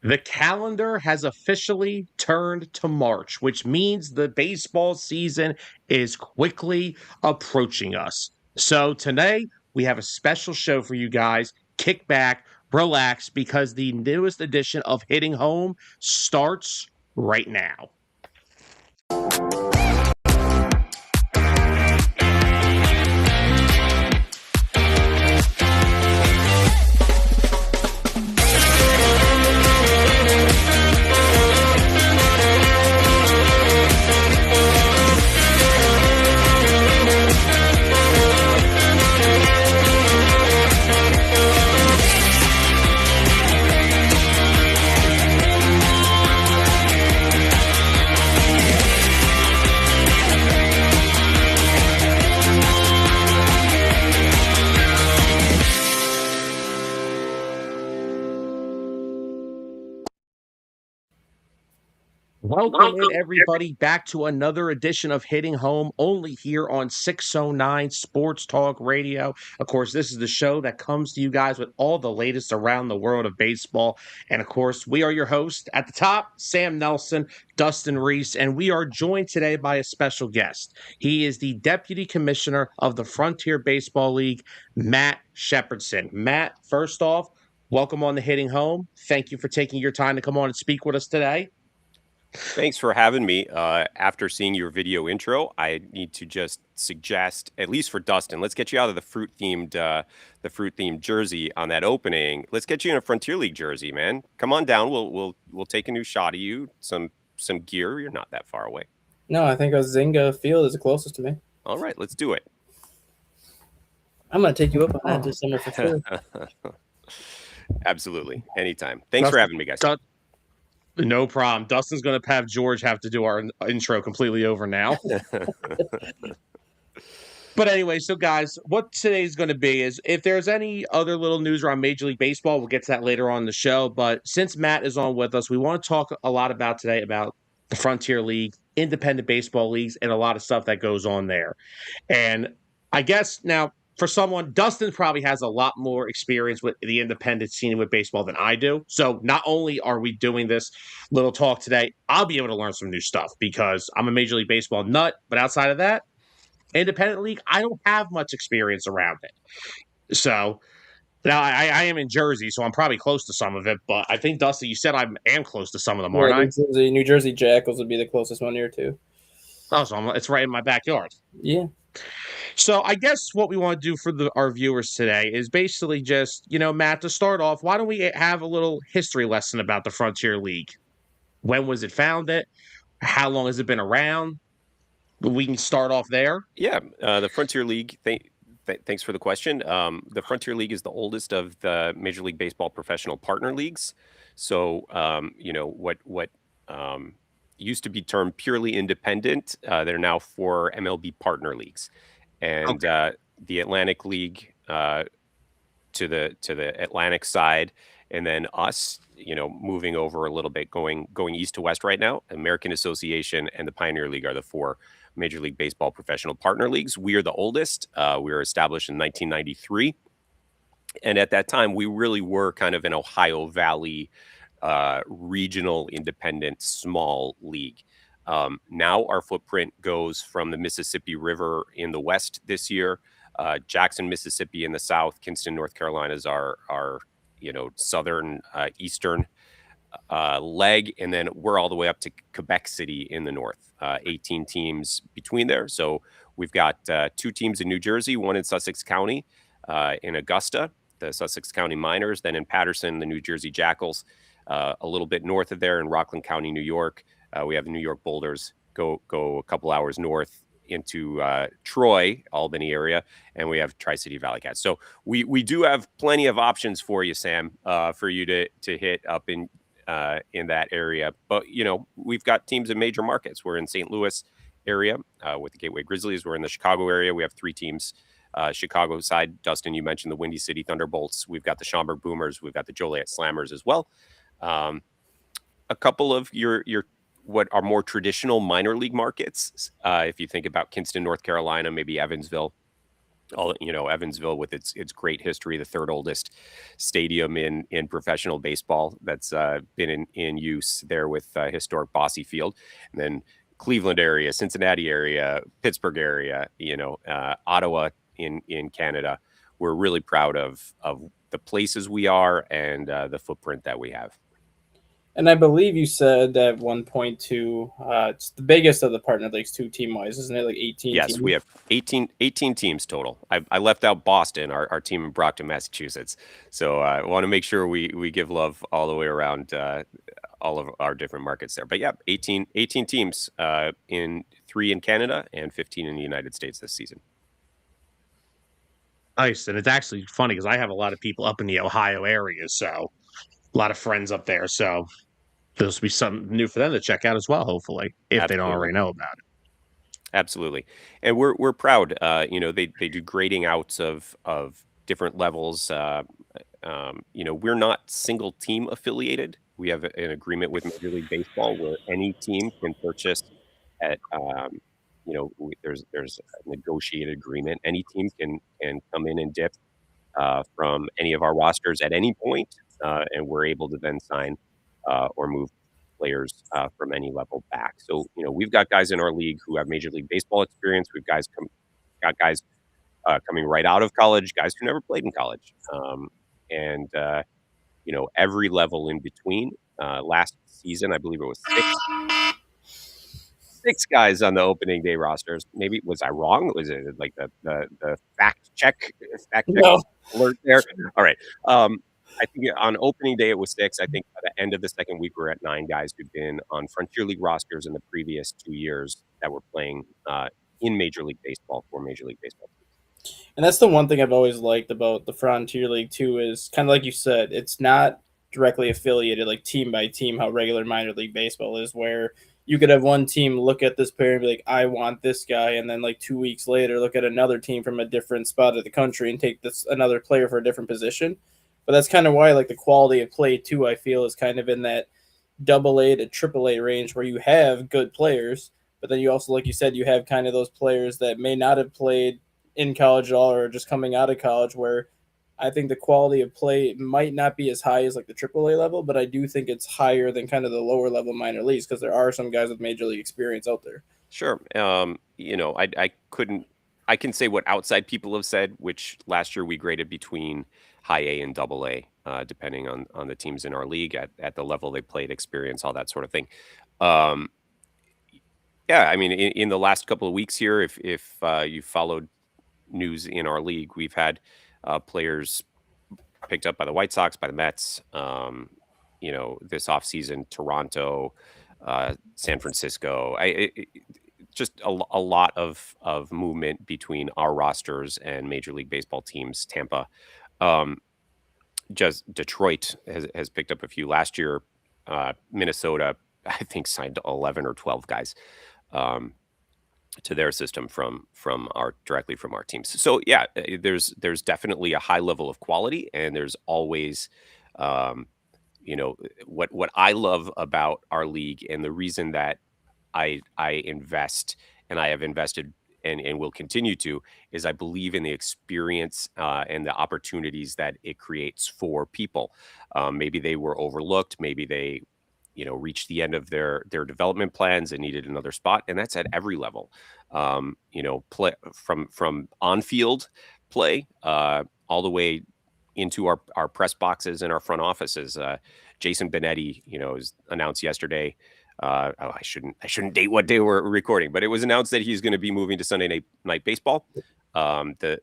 The calendar has officially turned to March, which means the baseball season is quickly approaching us. So today we have a special show for you guys. Kick back, relax, because the newest edition of Hitting Home starts right now. Welcome in, everybody, back to another edition of Hitting Home, only here on 609 Sports Talk Radio. Of course, this is the show that comes to you guys with all the latest around the world of baseball. And of course, we are your hosts. At the top, Sam Nelson, Dustin Reese, and we are joined today by a special guest. He is the Deputy Commissioner of the Frontier Baseball League, Matt Shepardson. Matt, first off, welcome on the Hitting Home. Thank you for taking your time to come on and speak with us today. Thanks for having me. After seeing your video intro, I need to just suggest, at least for Dustin, let's get you out of the fruit themed jersey on that opening. Let's get you in a Frontier League jersey, man. Come on down. We'll take a new shot of you. Some gear. You're not that far away. No, I think a Zynga Field is the closest to me. All right, let's do it. I'm gonna take you up on that this summer for sure. Absolutely, anytime. Thanks for having me, guys. No problem. Dustin's going to have George have to do our intro completely over now. But anyway, so guys, what today's going to be is if there's any other little news around Major League Baseball, we'll get to that later on in the show. But since Matt is on with us, we want to talk a lot about today about the Frontier League, independent baseball leagues, and a lot of stuff that goes on there. And I guess now, for someone, Dustin probably has a lot more experience with the independent scene with baseball than I do. So not only are we doing this little talk today, I'll be able to learn some new stuff because I'm a Major League Baseball nut. But outside of that, independent league, I don't have much experience around it. So now I am in Jersey, so I'm probably close to some of it. But I think, Dustin, you said I am close to some of them, aren't I? New Jersey Jackals would be the closest one here, too. Oh, so it's right in my backyard. Yeah. So I guess what we want to do for our viewers today is basically just, Matt, to start off, why don't we have a little history lesson about the Frontier League? When was it founded? How long has it been around? We can start off there. Yeah, the Frontier League, thanks for the question. The Frontier League is the oldest of the Major League Baseball professional partner leagues. So, what used to be termed purely independent, they're now 4 MLB partner leagues. And the Atlantic League to the Atlantic side, and then us, moving over a little bit, going east to west right now. American Association and the Pioneer League are the 4 Major League Baseball professional partner leagues. We are the oldest. We were established in 1993, and at that time, we really were kind of an Ohio Valley regional independent small league. Now our footprint goes from the Mississippi River in the west this year, Jackson, Mississippi in the south, Kinston, North Carolina is our southern eastern leg, and then we're all the way up to Quebec City in the north. 18 teams between there. So we've got 2 teams in New Jersey, 1 in Sussex County, in Augusta, the Sussex County Miners, then in Patterson, the New Jersey Jackals. A little bit north of there in Rockland County, New York, we have the New York Boulders. Go a couple hours north into Troy, Albany area, and we have Tri-City Valley Cats. So we do have plenty of options for you, Sam, for you to hit up in that area. But we've got teams in major markets. We're in St. Louis area with the Gateway Grizzlies. We're in the Chicago area. We have 3 teams. Chicago side, Dustin, you mentioned the Windy City Thunderbolts. We've got the Schaumburg Boomers. We've got the Joliet Slammers as well. A couple of your what are more traditional minor league markets. If you think about Kinston, North Carolina, maybe Evansville, Evansville with its great history, the third oldest stadium in professional baseball that's been in use there with historic Bosse Field, and then Cleveland area, Cincinnati area, Pittsburgh area, Ottawa in Canada. We're really proud of the places we are and the footprint that we have. And I believe you said at 1.2, it's the biggest of the partner leagues, too, team-wise, isn't it? Like 18 Yes, teams? we have 18 teams total. I left out Boston, our team in Brockton, Massachusetts. So I want to make sure we give love all the way around all of our different markets there. But yeah, 18 teams in 3 in Canada and 15 in the United States this season. Nice. And it's actually funny because I have a lot of people up in the Ohio area, so a lot of friends up there. So there'll be something new for them to check out as well, hopefully, if they don't Absolutely. already know about it. Absolutely. And we're proud. They do grading outs of different levels. We're not single team affiliated. We have an agreement with Major League Baseball where any team can purchase at there's a negotiated agreement. Any team can come in and dip from any of our rosters at any point, and we're able to then sign or move players from any level back. So we've got guys in our league who have Major League Baseball experience. We've got guys coming right out of college, guys who never played in college, and every level in between. Last season, I believe it was six guys on the opening day rosters. Maybe was I wrong? Was it like the fact check No. alert there? All right. I think on opening day it was 6. I think by the end of the second week we're at 9 guys who've been on Frontier League rosters in the previous 2 years that were playing in Major League Baseball for Major League Baseball. And that's the one thing I've always liked about the Frontier League too, is kind of like you said, it's not directly affiliated like team by team how regular minor league baseball is, where you could have one team look at this player and be like, I want this guy, and then like 2 weeks later look at another team from a different spot of the country and take this another player for a different position. But that's kind of why like the quality of play too, I feel, is kind of in that AA to AAA range where you have good players, but then you also, like you said, you have kind of those players that may not have played in college at all or just coming out of college, where I think the quality of play might not be as high as like the AAA level, but I do think it's higher than kind of the lower level minor leagues because there are some guys with major league experience out there. Sure. I can say what outside people have said, which last year we graded between high A and double A, depending on the teams in our league at the level they played, experience, all that sort of thing. Yeah, I mean, in the last couple of weeks here, if you followed news in our league, we've had players picked up by the White Sox, by the Mets, this offseason, Toronto, San Francisco. Just a lot of movement between our rosters and Major League Baseball teams. Tampa, just Detroit has picked up a few last year. Minnesota, I think, signed 11 or 12 guys to their system directly from our teams. So yeah, there's definitely a high level of quality, and there's always what I love about our league, and the reason that I invest, and I have invested and will continue to, is I believe in the experience and the opportunities that it creates for people. Maybe they were overlooked, maybe they reached the end of their development plans and needed another spot, and that's at every level. Play from on-field play all the way into our press boxes and our front offices. Jason Benetti, was announced yesterday. I shouldn't date what day we're recording, but it was announced that he's going to be moving to Sunday Night Baseball. The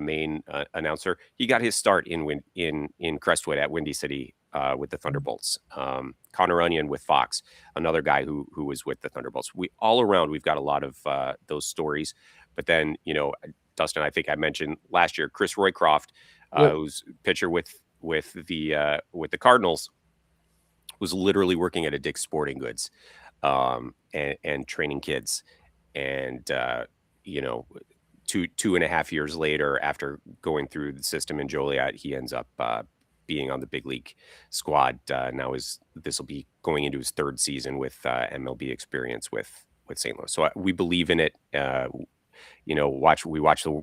main announcer, he got his start in Crestwood at Windy City with the Thunderbolts. Connor Onion with Fox, another guy who was with the Thunderbolts. We've got a lot of those stories. But then, Dustin, I think I mentioned last year, Chris Roycroft, who's pitcher with the Cardinals, was literally working at a Dick's Sporting Goods and training kids. And, 2.5 years later, after going through the system in Joliet, he ends up being on the big league squad. Now this will be going into his 3rd season with MLB experience with St. Louis. So we believe in it. We watch the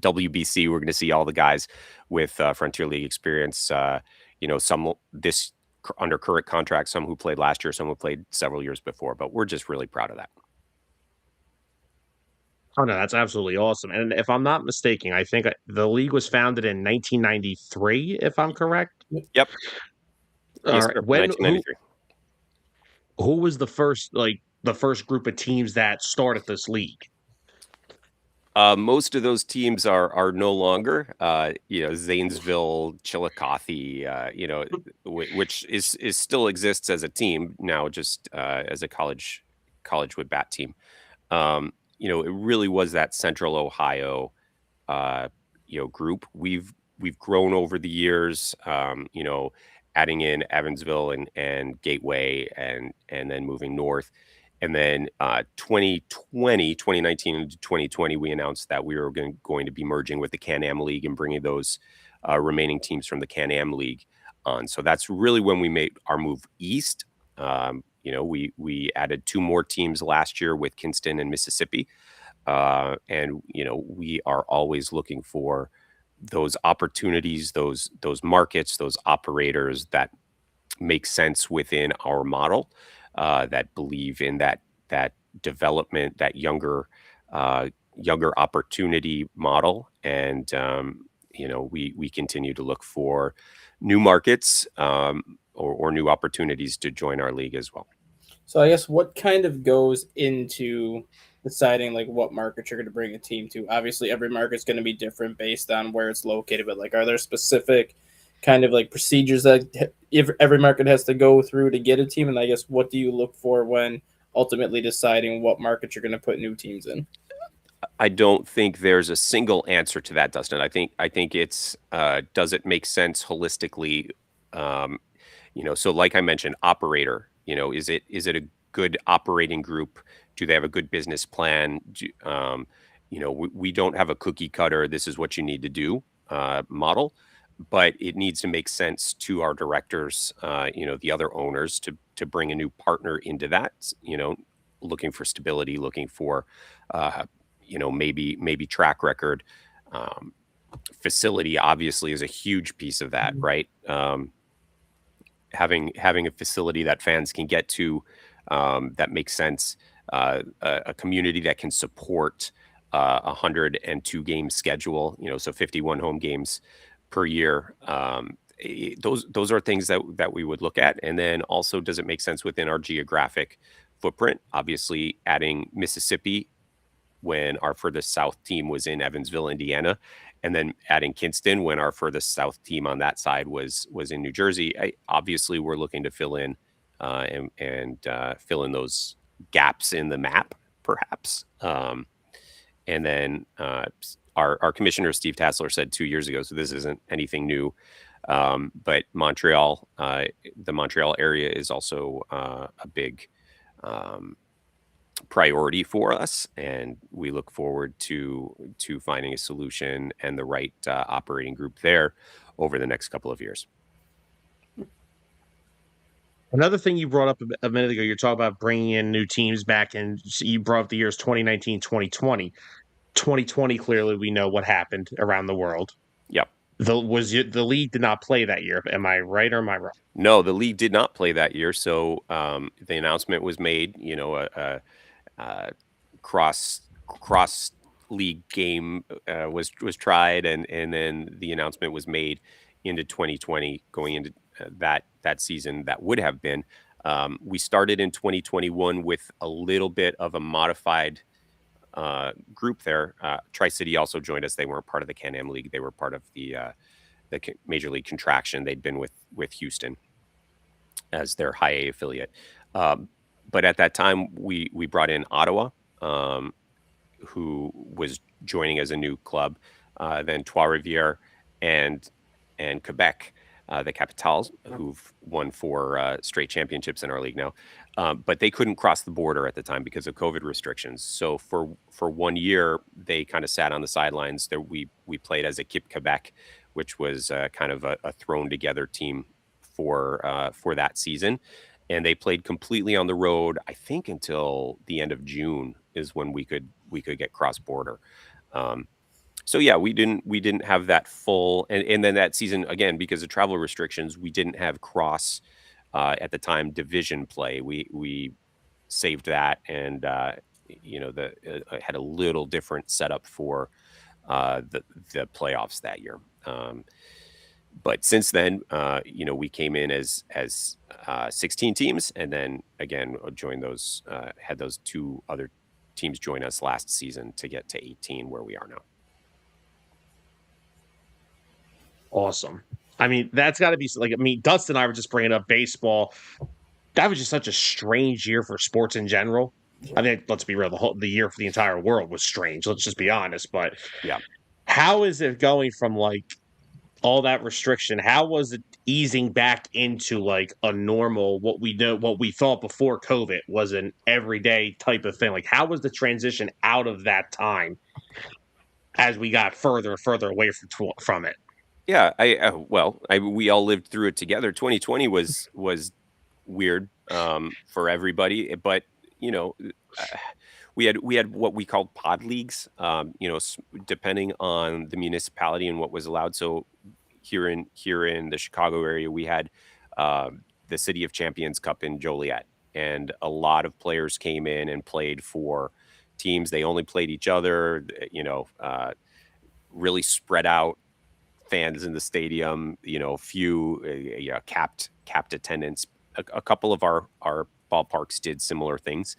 WBC, we're going to see all the guys with Frontier League experience. Some this under current contract, some who played last year, some who played several years before. But we're just really proud of that. Oh no, that's absolutely awesome. And if I'm not mistaken, I think the league was founded in 1993, if I'm correct. Yep. All Yes, right. sir. When 1993. who was the first group of teams that started this league? Most of those teams are no longer, Zanesville, Chillicothe, which is still exists as a team now, just as a Collegewood Bat team. It really was that Central Ohio, group. We've grown over the years, adding in Evansville and Gateway and then moving north. And then 2019 into 2020, we announced that we were going to be merging with the Can-Am League and bringing those remaining teams from the Can-Am League on. So that's really when we made our move east. We added 2 more teams last year with Kinston and Mississippi. And we are always looking for those opportunities, those markets, those operators that make sense within our model, that believe in that development, that younger opportunity model. And we continue to look for new markets or new opportunities to join our league as well. So I guess what kind of goes into deciding like what market you're going to bring a team to? Obviously, every market's going to be different based on where it's located, but like, are there specific kind of like procedures that if every market has to go through to get a team? And I guess what do you look for when ultimately deciding what market you're going to put new teams in? I don't think there's a single answer to that, Dustin. I think it's does it make sense holistically? So like I mentioned, operator. Is it a good operating group? Do they have a good business plan? We don't have a cookie cutter, this is what you need to do model, but it needs to make sense to our directors, the other owners, to bring a new partner into that. Looking for stability, looking for maybe track record. Facility obviously is a huge piece of that, right? Having a facility that fans can get to, that makes sense, a community that can support 102 game schedule, so 51 home games per year. Those are things that we would look at. And then also, does it make sense within our geographic footprint? Obviously, adding Mississippi when our furthest south team was in Evansville, Indiana, and then adding Kinston when our furthest south team on that side was in New Jersey. Obviously, we're looking to fill in and fill in those gaps in the map, perhaps. And then our commissioner, Steve Tassler, said 2 years ago, so this isn't anything new, but Montreal, the Montreal area is also a big priority for us, and we look forward to finding a solution and the right operating group there over the next couple of years. Another thing you brought up a minute ago, you're talking about bringing in new teams back, and you brought up the years 2019, 2020. 2020, clearly we know what happened around the world. Yep. The league did not play that year. Am I right or am I wrong? No, the league did not play that year. So the announcement was made, cross league game was tried, and then the announcement was made into 2020, going into that season that would have been. We started in 2021 with a little bit of a modified group there. Tri-City also joined us. They weren't part of the Can-Am League. They were part of the Major League Contraction. They'd been with Houston as their high A affiliate. But at that time, we brought in Ottawa, who was joining as a new club, then Trois-Rivières and Quebec, the Capitals, who've won 4 straight championships in our league now. But they couldn't cross the border at the time because of COVID restrictions. So for 1 year, they kind of sat on the sidelines. There we played as Équipe Quebec, which was kind of a thrown together team for that season. And they played completely on the road, I think, until the end of June is when we could get cross border. So yeah, we didn't have that full, and then that season again, because of travel restrictions, we didn't have cross at the time division play. We saved that, and the had a little different setup for the playoffs that year. But since then, we came in as 16 teams, and then again joined those had those two other teams join us last season to get to 18, where we are now. Awesome. I mean, that's got to be like, I mean, Dustin and I were just bringing up baseball. That was just such a strange year for sports in general. I mean, let's be real, the year for the entire world was strange. Let's just be honest. But Yeah. how is it going from like all that restriction? How was it easing back into like a normal, what we thought before COVID was an everyday type of thing? Like, how was the transition out of that time as we got further and further away from it? Yeah, we all lived through it together. 2020 was weird for everybody, but you know, uh, we had what we called pod leagues. Depending on the municipality and what was allowed. So here in the Chicago area, we had the City of Champions Cup in Joliet, and a lot of players came in and played for teams. They only played each other. Really spread out fans in the stadium, few capped attendance. A couple of our ballparks did similar things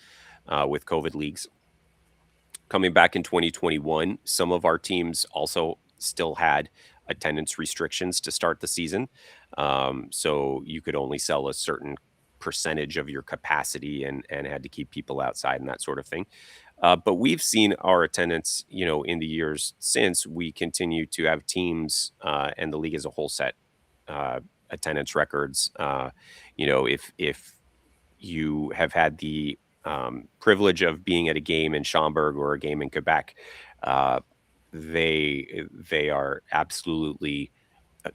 with COVID leagues. Coming back in 2021, some of our teams also still had attendance restrictions to start the season. So you could only sell a certain percentage of your capacity and had to keep people outside and that sort of thing. But we've seen our attendance, in the years since, we continue to have teams and the league as a whole set attendance records. If you have had the privilege of being at a game in Schaumburg or a game in Quebec, they are absolutely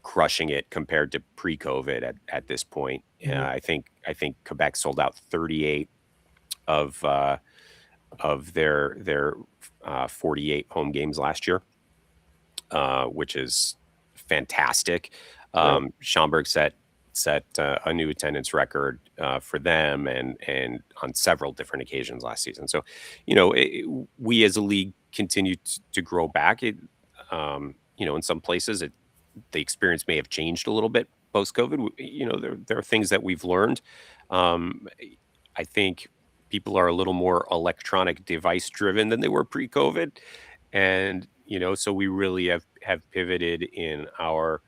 crushing it compared to pre-COVID at this point. Mhm. I think Quebec sold out 38 of their 48 home games last year, which is fantastic. Schaumburg set a new attendance record for them and on several different occasions last season. So, we as a league continue to grow back. In some places, the experience may have changed a little bit post COVID. There are things that we've learned. I think people are a little more electronic device driven than they were pre-COVID. And, so we really have pivoted in our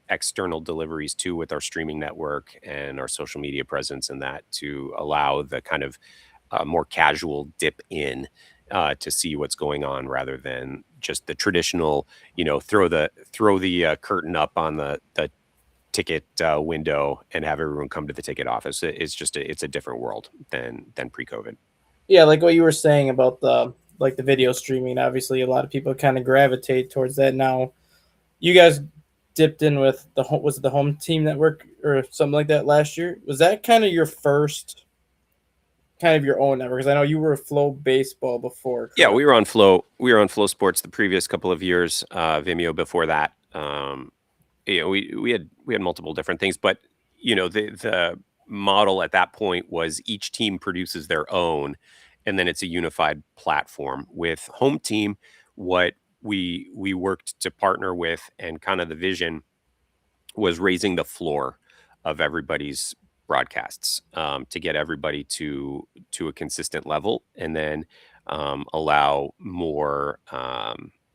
external deliveries too, with our streaming network and our social media presence, and that to allow the kind of more casual dip in to see what's going on, rather than just the traditional, throw the curtain up on the ticket window and have everyone come to the ticket office. It's a different world than pre-COVID. Yeah, like what you were saying about the video streaming. Obviously, a lot of people kind of gravitate towards that now. You guys dipped in with was it the Home Team Network or something like that last year? Was that kind of your first, kind of your own network? Because I know you were Flow Baseball before. Correct? Yeah, we were on Flow. We were on Flow Sports the previous couple of years. Vimeo before that. We had multiple different things, but the model at that point was each team produces their own, and then it's a unified platform. With Home Team, what we worked to partner with, and kind of the vision was raising the floor of everybody's broadcasts, to get everybody to a consistent level, and then allow more,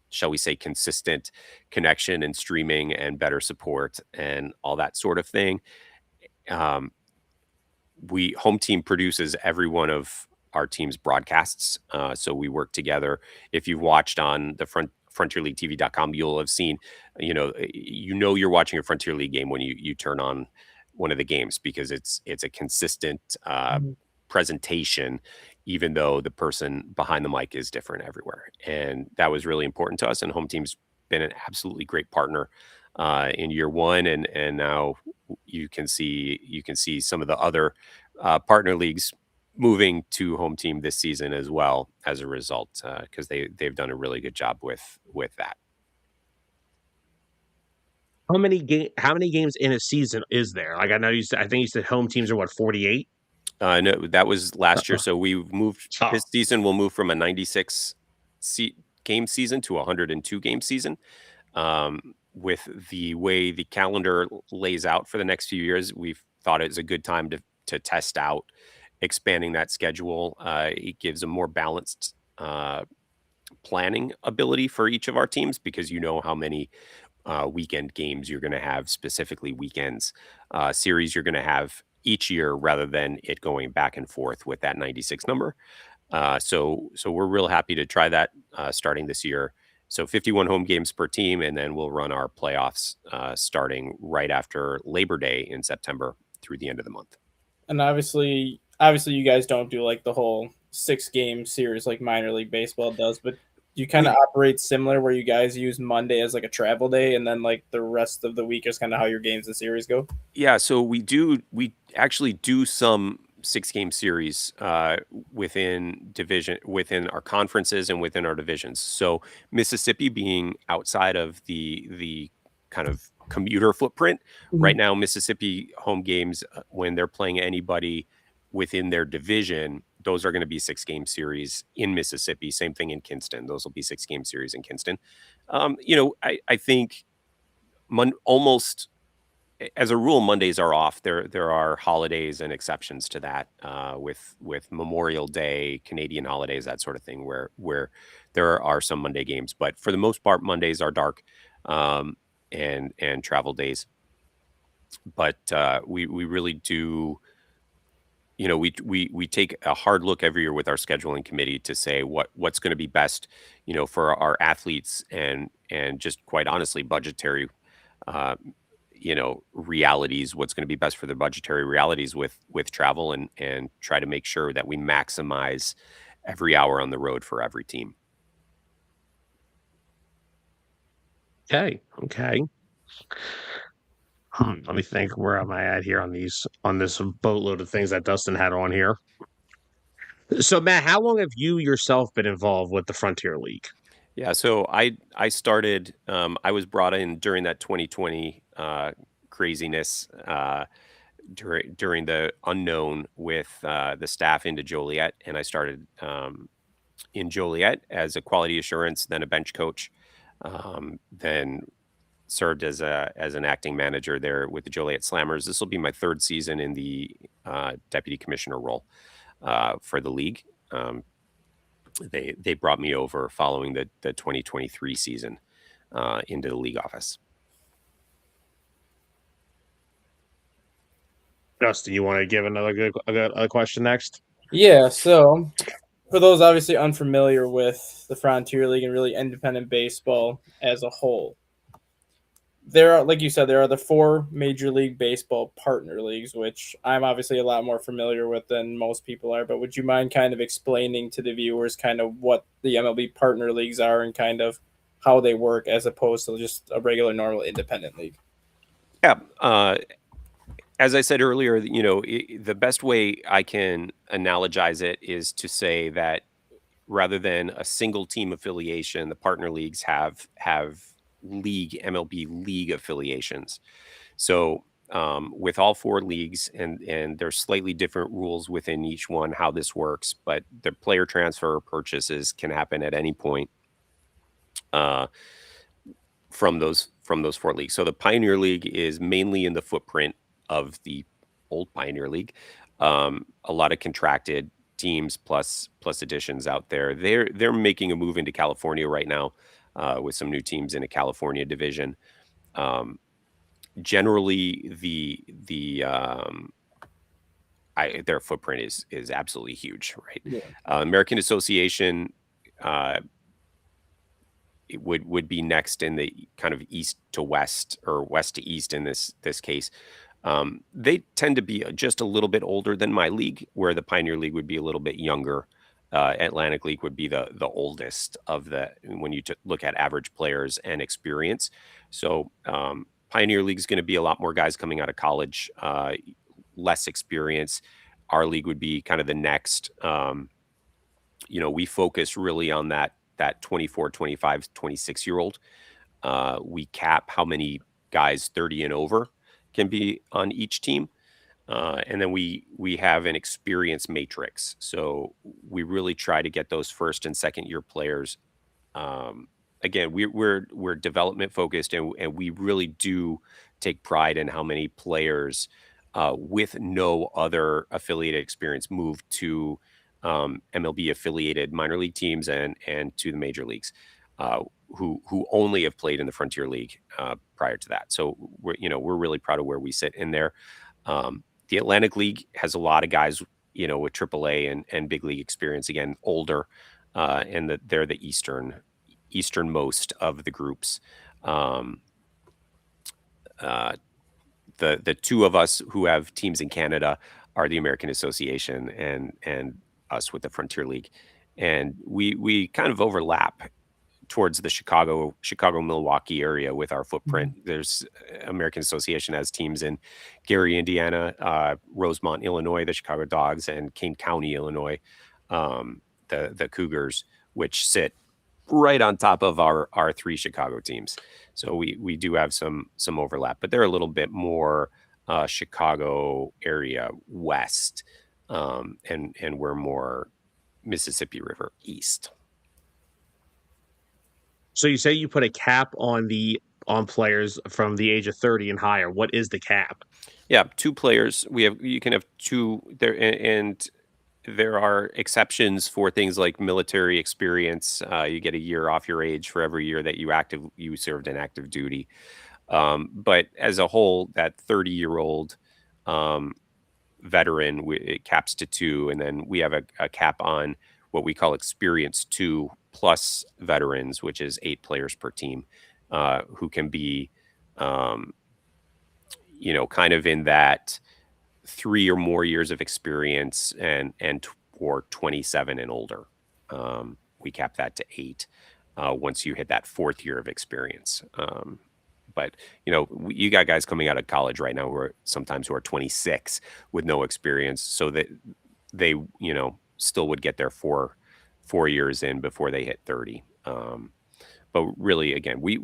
shall we say, consistent connection and streaming and better support and all that sort of thing. Um, Home Team produces every one of our team's broadcasts, so we work together. If you've watched on the FrontierLeagueTV.com, you'll have seen, you're watching a Frontier League game when you turn on one of the games, because it's a consistent presentation, even though the person behind the mic is different everywhere. And that was really important to us. And Home Team's been an absolutely great partner in year one, and now you can see some of the other partner leagues moving to home team this season as well as a result, because they've done a really good job with that. How many games in a season is there? Like I know I think you said home teams are what 48. No, that was last year. So we moved Oh, this season. We'll move from a 96 game season to a 102 game season. With the way the calendar lays out for the next few years, we've thought it's a good time to test out expanding that schedule. It gives a more balanced planning ability for each of our teams, because you know how many weekend games you're going to have, specifically weekends series you're going to have each year, rather than it going back and forth with that 96 number. So we're real happy to try that starting this year. So 51 home games per team, and then we'll run our playoffs starting right after Labor Day in September through the end of the month. And obviously, you guys don't do like the whole 6-game series like minor league baseball does, but you kind of operate similar where you guys use Monday as like a travel day, and then like the rest of the week is kind of how your games and series go. Yeah, so we actually do some 6-game series within our conferences and within our divisions. So Mississippi being outside of the kind of commuter footprint right now, Mississippi home games, when they're playing anybody within their division, those are going to be 6-game series in Mississippi. Same thing in Kinston; those will be 6-game series in Kinston. I think almost as a rule, Mondays are off. There are holidays and exceptions to that, with Memorial Day, Canadian holidays, that sort of thing, where there are some Monday games. But for the most part, Mondays are dark, and travel days. But we really do. We take a hard look every year with our scheduling committee to say what's going to be best, for our athletes, and just quite honestly, budgetary uh, realities, what's going to be best for the budgetary realities with travel, and try to make sure that we maximize every hour on the road for every team. okay. Let me think. Where am I at here on this boatload of things that Dustin had on here? So, Matt, how long have you yourself been involved with the Frontier League? Yeah, so I started. I was brought in during that 2020 craziness, during the unknown with the staff into Joliet, and I started in Joliet as a quality assurance, then a bench coach, then served as an acting manager there with the Joliet Slammers. This will be my third season in the deputy commissioner role for the league. They brought me over following the 2023 season into the league office. Dustin, you want to give another a question next? Yeah, so for those obviously unfamiliar with the Frontier League and really independent baseball as a whole, there are, like you said, there are the 4 Major League Baseball partner leagues, which I'm obviously a lot more familiar with than most people are. But would you mind kind of explaining to the viewers kind of what the MLB partner leagues are and kind of how they work as opposed to just a regular, normal independent league? Yeah. As I said earlier, the best way I can analogize it is to say that rather than a single team affiliation, the partner leagues have MLB league affiliations. So with all 4 leagues, and there's slightly different rules within each one how this works, but the player transfer purchases can happen at any point from those 4 leagues. So the Pioneer League is mainly in the footprint of the old Pioneer League. A lot of contracted teams plus additions out there. They're making a move into California right now, with some new teams in a California division. Generally, their footprint is absolutely huge, right? Yeah. American Association it would be next in the kind of east to west, or west to east in this case. They tend to be just a little bit older than my league, where the Pioneer League would be a little bit younger. Atlantic League would be the oldest of when you look at average players and experience. So Pioneer League is going to be a lot more guys coming out of college, less experience. our league would be kind of the next. We focus really on that 24, 25, 26-year-old. We cap how many guys 30 and over can be on each team. And then we have an experience matrix. So we really try to get those first and second year players. Again, we're development focused, and we really do take pride in how many players with no other affiliated experience move to MLB affiliated minor league teams and to the major leagues, who only have played in the Frontier League prior to that. So we're really proud of where we sit in there. The Atlantic League has a lot of guys, with AAA and big league experience. Again, older, and they're the easternmost of the groups. The two of us who have teams in Canada are the American Association and us with the Frontier League, and we kind of overlap towards the Chicago, Milwaukee area with our footprint. There's American Association has teams in Gary, Indiana, Rosemont, Illinois, the Chicago Dogs, and Kane County, Illinois, the Cougars, which sit right on top of our three Chicago teams. So we do have some overlap, but they're a little bit more Chicago area west, and we're more Mississippi River east. So you say you put a cap on players from the age of 30 and higher. What is the cap? Yeah, 2 players. You can have 2 there, and there are exceptions for things like military experience. You get a year off your age for every year that you served in active duty. But as a whole, that 30-year-old veteran, it caps to 2, and then we have a cap on what we call experience 2 plus veterans, which is 8 players per team, who can be, kind of in that 3 or more years of experience or 27 and older. We cap that to 8 once you hit that 4th year of experience. But you got guys coming out of college right now who are 26 with no experience, so that they still would get their 4 years in before they hit 30. But really, again, we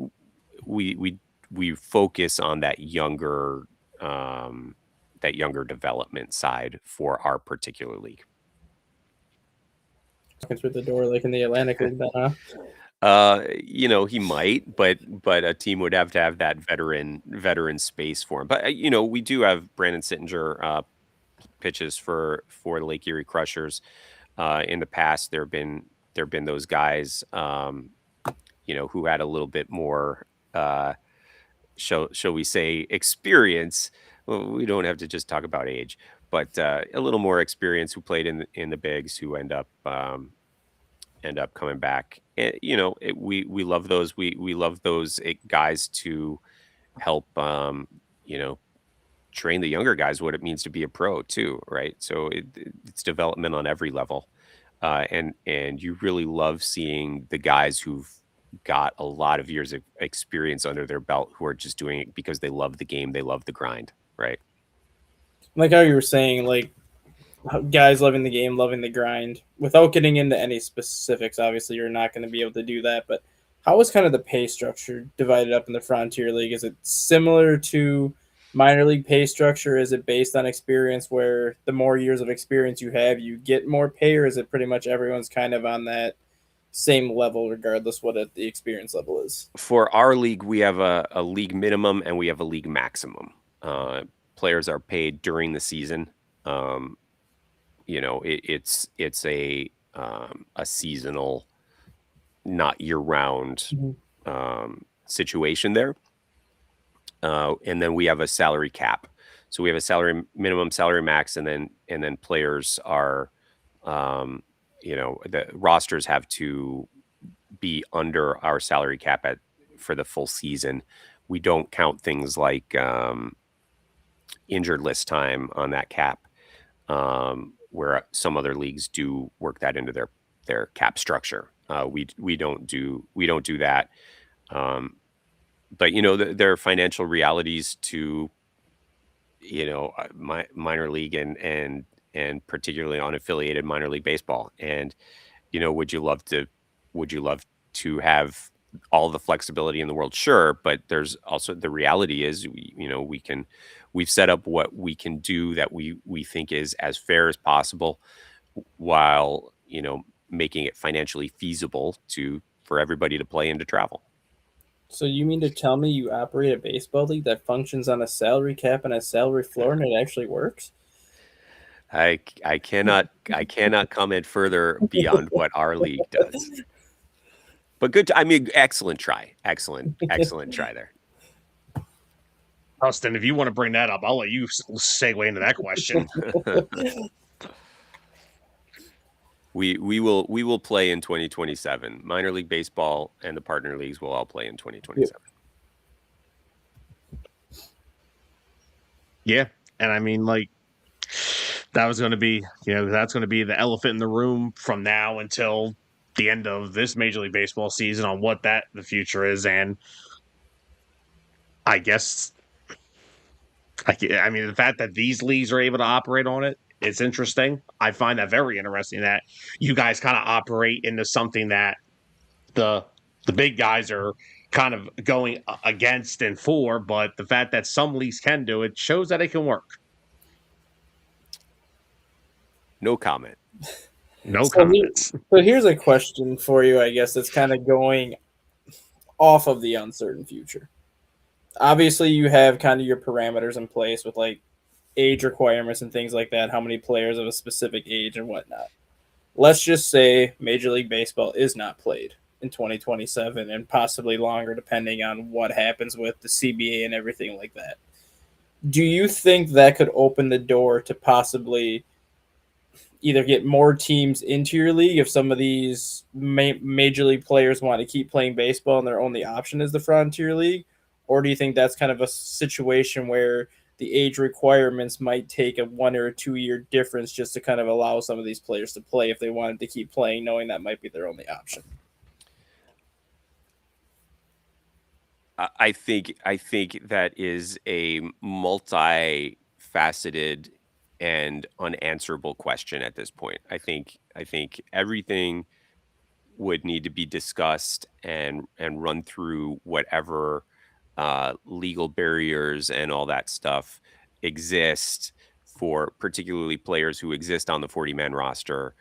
focus on that younger development side for our particular league. Through the door like in the Atlantic League, then, huh? He might, but a team would have to have that veteran space for him. But we do have Brandon Sittinger pitches for the Lake Erie Crushers. In the past, there have been those guys, who had a little bit more, shall we say, experience. Well, we don't have to just talk about age, but a little more experience, who played in the bigs, who end up coming back. And, we love those. We love those guys to help, train the younger guys what it means to be a pro too, right? So it's development on every level, and you really love seeing the guys who've got a lot of years of experience under their belt, who are just doing it because they love the game, they love the grind, right? Like how you were saying, like guys loving the game, loving the grind. Without getting into any specifics, obviously you're not going to be able to do that, but how is kind of the pay structure divided up in the Frontier League? Is it similar to minor league pay structure? Is it based on experience, where the more years of experience you have, you get more pay, or is it pretty much everyone's kind of on that same level regardless what the experience level is? For our league, we have a league minimum and we have a league maximum. Players are paid during the season. It's a seasonal, not year-round situation there. And then we have a salary cap. So we have a salary minimum, salary max, and then players are, the rosters have to be under our salary cap for the full season. We don't count things like injured list time on that cap, where some other leagues do work that into their cap structure. We don't do that. But there are financial realities to minor league and and particularly unaffiliated minor league baseball. And, would you love to have all the flexibility in the world? Sure. But there's also the reality is, we've set up what we can do that we think is as fair as possible, while, making it financially feasible for everybody to play and to travel. So you mean to tell me you operate a baseball league that functions on a salary cap and a salary floor, and it actually works? I cannot comment further beyond what our league does. But excellent try. Excellent try there. Austin, if you want to bring that up, I'll let you segue into that question. We will play in 2027. Minor league baseball and the partner leagues will all play in 2027. Yeah, and I mean, that was going to be, that's going to be the elephant in the room from now until the end of this Major League Baseball season on what the future is. And I guess, I mean, the fact that these leagues are able to operate on it, it's interesting. I find that very interesting that you guys kind of operate into something that the big guys are kind of going against and for, but the fact that some leagues can do it shows that it can work. No comment. No comments. So here's a question for you, I guess, that's kind of going off of the uncertain future. Obviously, you have kind of your parameters in place with like age requirements and things like that, how many players of a specific age and whatnot. Let's just say Major League Baseball is not played in 2027 and possibly longer, depending on what happens with the CBA and everything like that. Do you think that could open the door to possibly either get more teams into your league if some of these major league players want to keep playing baseball and their only option is the Frontier League? Or do you think that's kind of a situation where the age requirements might take a 1 or 2 year difference just to kind of allow some of these players to play if they wanted to keep playing, knowing that might be their only option? I think that is a multifaceted and unanswerable question at this point. I think everything would need to be discussed and run through whatever legal barriers and all that stuff exist for particularly players who exist on the 40-man roster.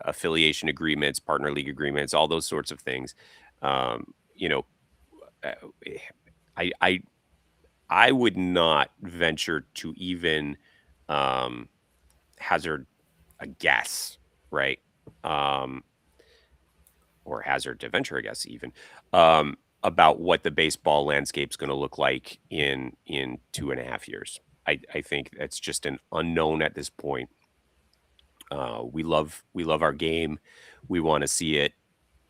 Affiliation agreements, partner league agreements, all those sorts of things. I would not venture to even hazard a guess, right? Or hazard to venture a guess even about what the baseball landscape is going to look like in 2.5 years. I think that's just an unknown at this point. We love our game. We want to see it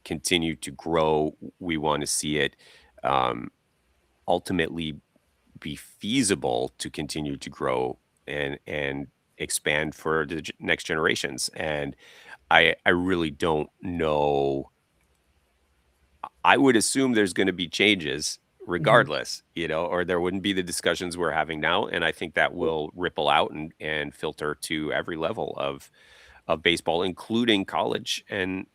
continue to grow. We want to see it ultimately be feasible to continue to grow and expand for the next generations. And I really don't know. I would assume there's going to be changes regardless, or there wouldn't be the discussions we're having now. And I think that will ripple out and filter to every level of baseball, including college and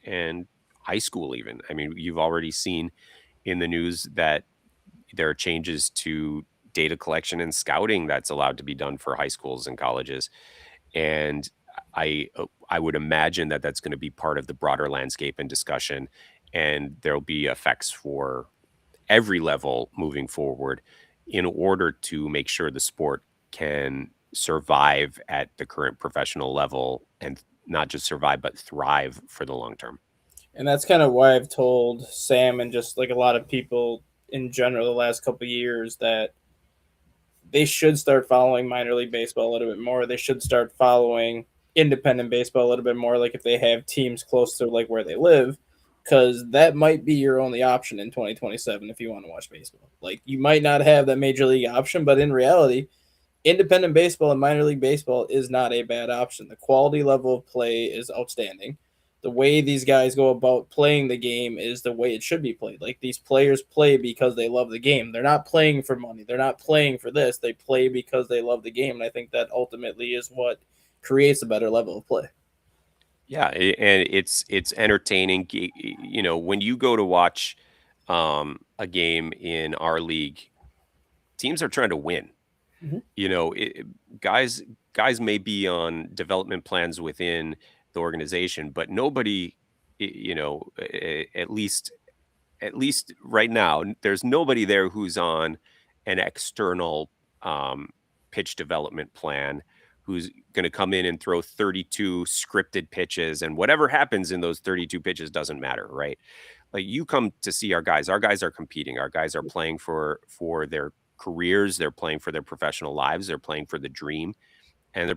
high school even. I mean, you've already seen in the news that there are changes to data collection and scouting that's allowed to be done for high schools and colleges. And I would imagine that that's going to be part of the broader landscape and discussion, and there'll be effects for every level moving forward in order to make sure the sport can survive at the current professional level, and not just survive, but thrive for the long term. And that's kind of why I've told Sam and just like a lot of people in general the last couple of years that they should start following minor league baseball a little bit more. They should start following independent baseball a little bit more, like if they have teams close to like where they live, because that might be your only option in 2027 if you want to watch baseball. Like, you might not have that major league option, but in reality, independent baseball and minor league baseball is not a bad option. The quality level of play is outstanding. the way these guys go about playing the game is the way it should be played. Like, these players play because they love the game. They're not playing for money. They're not playing for this. They play because they love the game. And I think that ultimately is what creates a better level of play. Yeah, and it's entertaining. You know, when you go to watch a game in our league, teams are trying to win. Mhm. You know, guys may be on development plans within the organization, but nobody, you know, at least right now, there's nobody there who's on an external pitch development plan, who's going to come in and throw 32 scripted pitches, and whatever happens in those 32 pitches doesn't matter, right? Like, you come to see our guys. Our guys are competing. Our guys are playing for their careers. They're playing for their professional lives. They're playing for the dream, and they're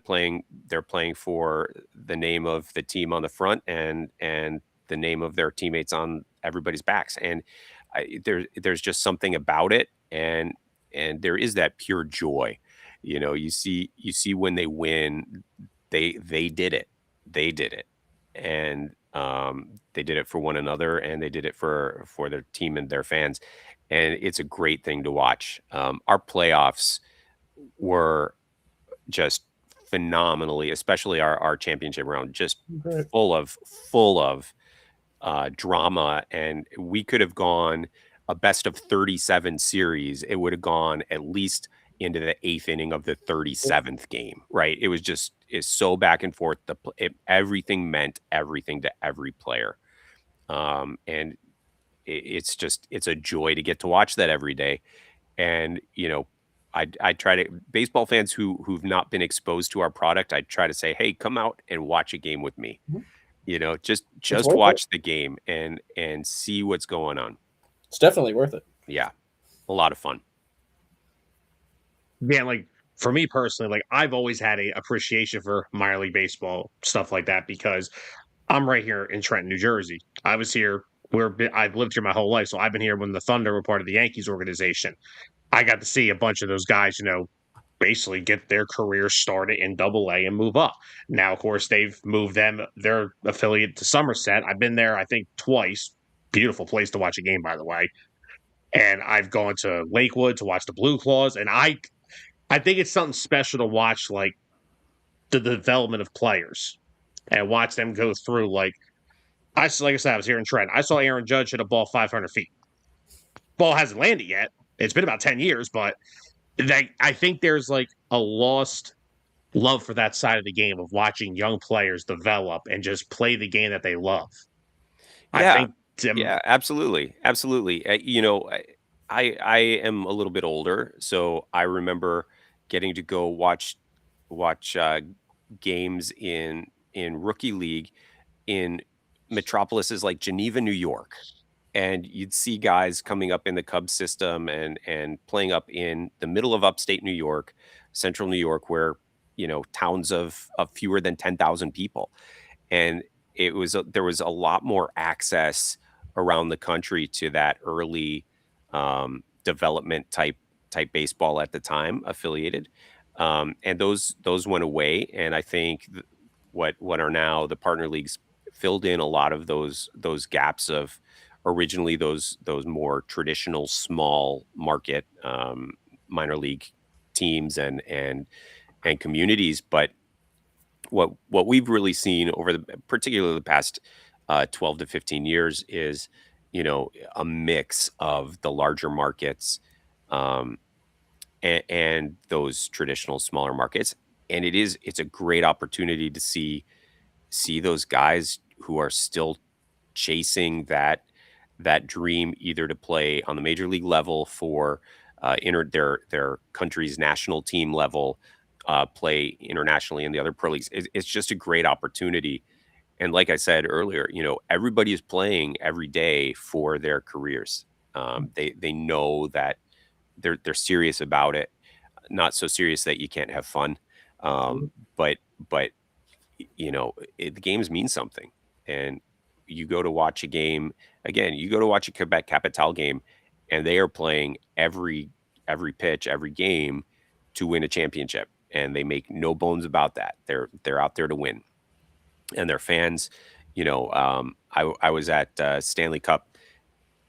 playing for the name of the team on the front, and the name of their teammates on everybody's backs. And there's just something about it, and there is that pure joy. You know, you see when they win, they did it. They did it. And they did it for one another, and they did it for their team and their fans. And it's a great thing to watch. Our playoffs were just phenomenally, especially our championship round, just Right. full of drama. And we could have gone a best of 37 series. It would have gone at least into the 8th inning of the 37th game, right? It was just, it's so back and forth. Everything meant everything to every player. And it's a joy to get to watch that every day. And, you know, I try to, baseball fans who've not been exposed to our product, I try to say, hey, come out and watch a game with me. Mhm. You know, It's just worth it. watch the game and see what's going on. It's definitely worth it. Yeah, a lot of fun. Yeah, like for me personally, like I've always had a appreciation for minor league baseball stuff like that because I'm right here in Trenton, New Jersey. I was here. I've lived here my whole life, so I've been here when the Thunder were part of the Yankees organization. I got to see a bunch of those guys, basically get their career started in Double A and move up. Now, of course, they've moved their affiliate to Somerset. I've been there, I think, twice. Beautiful place to watch a game, by the way. And I've gone to Lakewood to watch the Blue Claws, and I think it's something special to watch, like the development of players and watch them go through. Like I said, I was here in Trent. I saw Aaron Judge hit a ball 500 feet. Ball hasn't landed yet. It's been about 10 years, but I think there's like a lost love for that side of the game of watching young players develop and just play the game that they love. I Yeah, think Tim, yeah, absolutely, absolutely. You know, I am a little bit older, so I remember getting to go watch games in rookie league in metropolises like Geneva, New York. And you'd see guys coming up in the Cubs system and playing up in the middle of upstate New York, central New York, where, you know, towns of fewer than 10,000 people. And there was a lot more access around the country to that early development type baseball at the time, affiliated. And those went away. And I think what are now the partner leagues filled in a lot of those gaps of originally those more traditional small market minor league teams and communities. But what we've really seen over particularly the past 12 to 15 years is, you know, a mix of the larger markets um, and those traditional smaller markets. And it's a great opportunity to see those guys who are still chasing that dream, either to play on the major league level for their country's national team level, play internationally in the other pro leagues. It's just a great opportunity. And like I said earlier, you know, everybody is playing every day for their careers. They know that they're serious about it. Not so serious that you can't have fun, but but you know, the games mean something. And you go to watch a game again. You go to watch a Quebec Capital game, and they are playing every pitch, every game to win a championship, and they make no bones about that. They're out there to win, and their fans, I was at Stanley Cup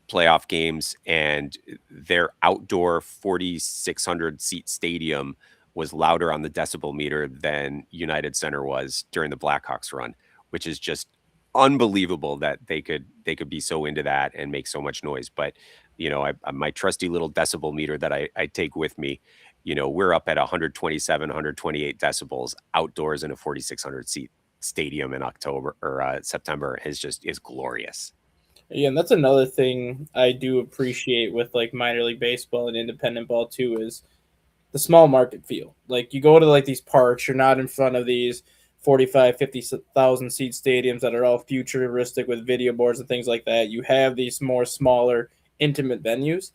playoff games, and their outdoor 4,600 seat stadium was louder on the decibel meter than United Center was during the Blackhawks run, which is just unbelievable that they could be so into that and make so much noise. But my trusty little decibel meter that I take with me, we're up at 127, 128 decibels outdoors in a 4,600 seat stadium in October or September is glorious. Yeah, and that's another thing I do appreciate with like minor league baseball and independent ball too is the small market feel. Like you go to like these parks, you're not in front of these 45, 50,000 seat stadiums that are all futuristic with video boards and things like that. You have these more smaller, intimate venues,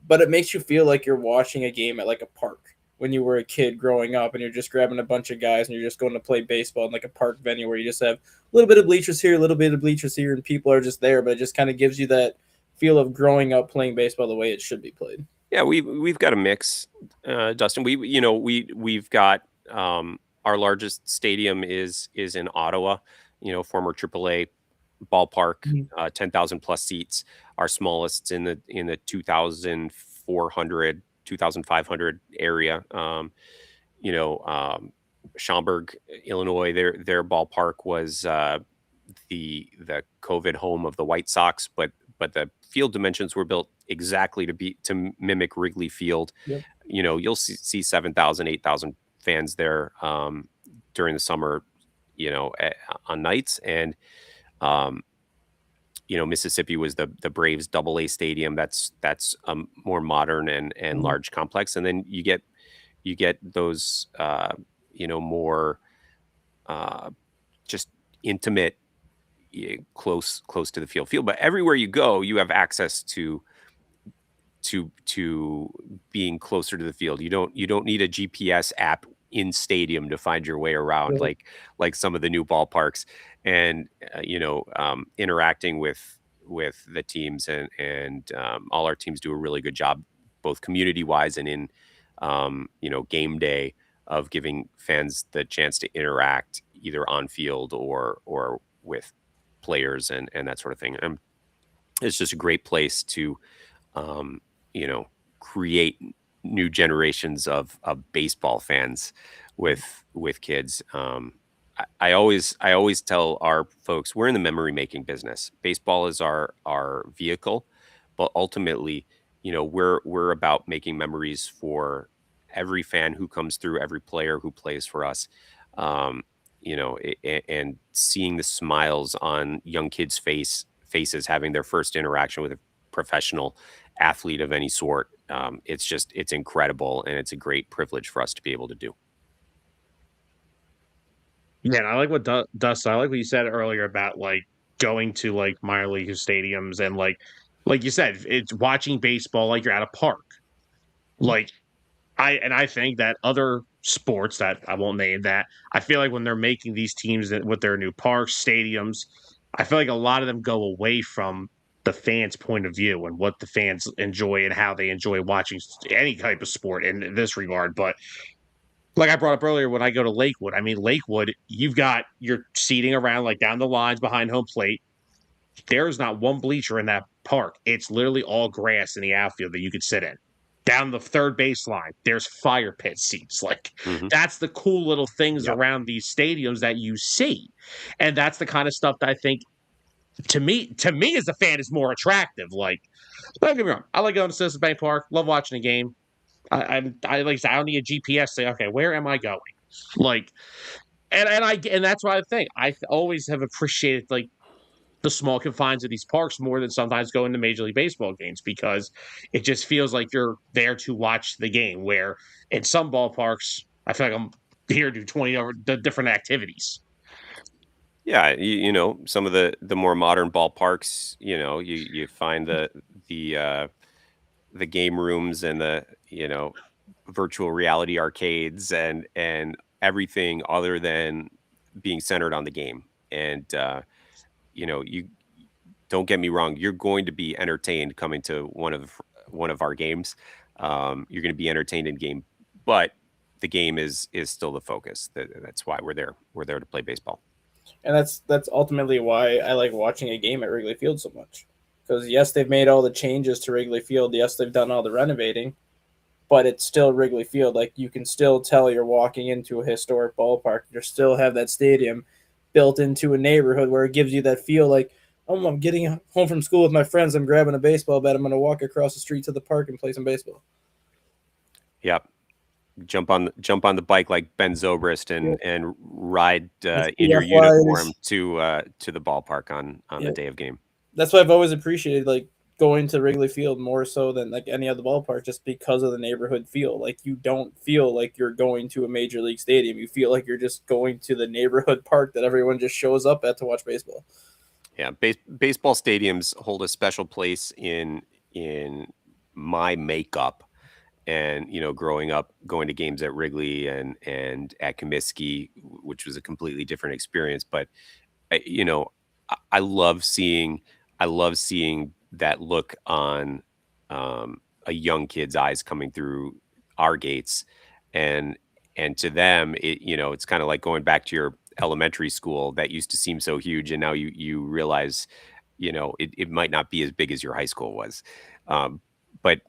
but it makes you feel like you're watching a game at like a park when you were a kid growing up and you're just grabbing a bunch of guys and you're just going to play baseball in like a park venue where you just have a little bit of bleachers here, a little bit of bleachers here, and people are just there, but it just kind of gives you that feel of growing up playing baseball the way it should be played. Yeah, we've got a mix, Dustin. We've got our largest stadium is in Ottawa, former AAA ballpark, 10,000 plus seats. Our smallest in the 2,400, 2,500 area. Schaumburg, Illinois, their ballpark was the COVID home of the White Sox, but the field dimensions were built exactly to mimic Wrigley Field. Yep. You'll see 7,000, 8,000 fans there during the summer, on nights. And Mississippi was the Braves AA stadium. That's a more modern and large complex. And then you get those more just intimate, close to the field. But everywhere you go, you have access to being closer to the field. You don't need a GPS app in stadium to find your way around, like some of the new ballparks. And interacting with the teams and all our teams do a really good job, both community wise and in game day, of giving fans the chance to interact either on field or with players and that sort of thing. And it's just a great place to create new generations of baseball fans with kids. I always tell our folks, we're in the memory making business. Baseball is our vehicle, but ultimately, we're about making memories for every fan who comes through, every player who plays for us. And seeing the smiles on young kids' faces having their first interaction with a professional athlete of any sort. It's incredible, and it's a great privilege for us to be able to do. Yeah, and I like what Dustin. I like what you said earlier about like going to like minor league stadiums and like you said, it's watching baseball like you're at a park. Like I think that other sports that I won't name, that I feel like when they're making these teams with their new parks, stadiums, I feel like a lot of them go away from the fans' point of view and what the fans enjoy and how they enjoy watching any type of sport in this regard. But like I brought up earlier, when I go to Lakewood, I mean, Lakewood, you've got your seating around like down the lines behind home plate. There's not one bleacher in that park. It's literally all grass in the outfield that you could sit in. Down the third baseline, there's fire pit seats. Like that's the cool little things around these stadiums that you see. And that's the kind of stuff that I think to me as a fan is more attractive. Like, don't get me wrong, I like going to Citizens Bank Park, love watching a game. I like I don't need a GPS to say, okay, where am I going? Like and that's what I think. I always have appreciated like the small confines of these parks more than sometimes going to Major League Baseball games, because it just feels like you're there to watch the game. Where in some ballparks, I feel like I'm here to do 20 over the different activities. Yeah, some of the more modern ballparks, you find the game rooms and the virtual reality arcades and everything other than being centered on the game. And you don't get me wrong, you're going to be entertained coming to one of our games. You're going to be entertained in game, but the game is still the focus. That's why we're there to play baseball. And that's ultimately why I like watching a game at Wrigley Field so much. Because yes, they've made all the changes to Wrigley Field. Yes, they've done all the renovating, but it's still Wrigley Field. Like you can still tell you're walking into a historic ballpark. You still have that stadium built into a neighborhood where it gives you that feel like, oh, I'm getting home from school with my friends. I'm grabbing a baseball bat. I'm going to walk across the street to the park and play some baseball. Yep. Jump on the bike like Ben Zobrist and ride in your uniform to the ballpark on the day of game. That's why I've always appreciated like going to Wrigley Field more so than like any other ballpark, just because of the neighborhood feel. Like you don't feel like you're going to a major league stadium. You feel like you're just going to the neighborhood park that everyone just shows up at to watch baseball. Yeah, baseball stadiums hold a special place in my makeup. And, growing up, going to games at Wrigley and at Comiskey, which was a completely different experience. But, I love seeing that look on a young kid's eyes coming through our gates. And to them, it's kind of like going back to your elementary school that used to seem so huge. And now you realize, it might not be as big as your high school was. But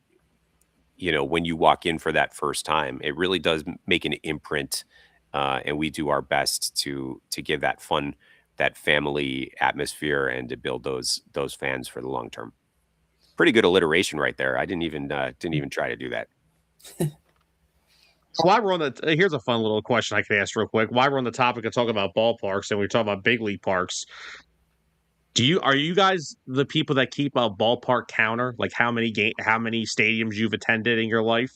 when you walk in for that first time, it really does make an imprint. And we do our best to give that fun, that family atmosphere and to build those fans for the long term. Pretty good alliteration right there. I didn't even try to do that. While we're on here's a fun little question I could ask real quick. While we're on the topic of talking about ballparks and we're talking about big league parks, are you guys the people that keep a ballpark counter? Like how many stadiums you've attended in your life?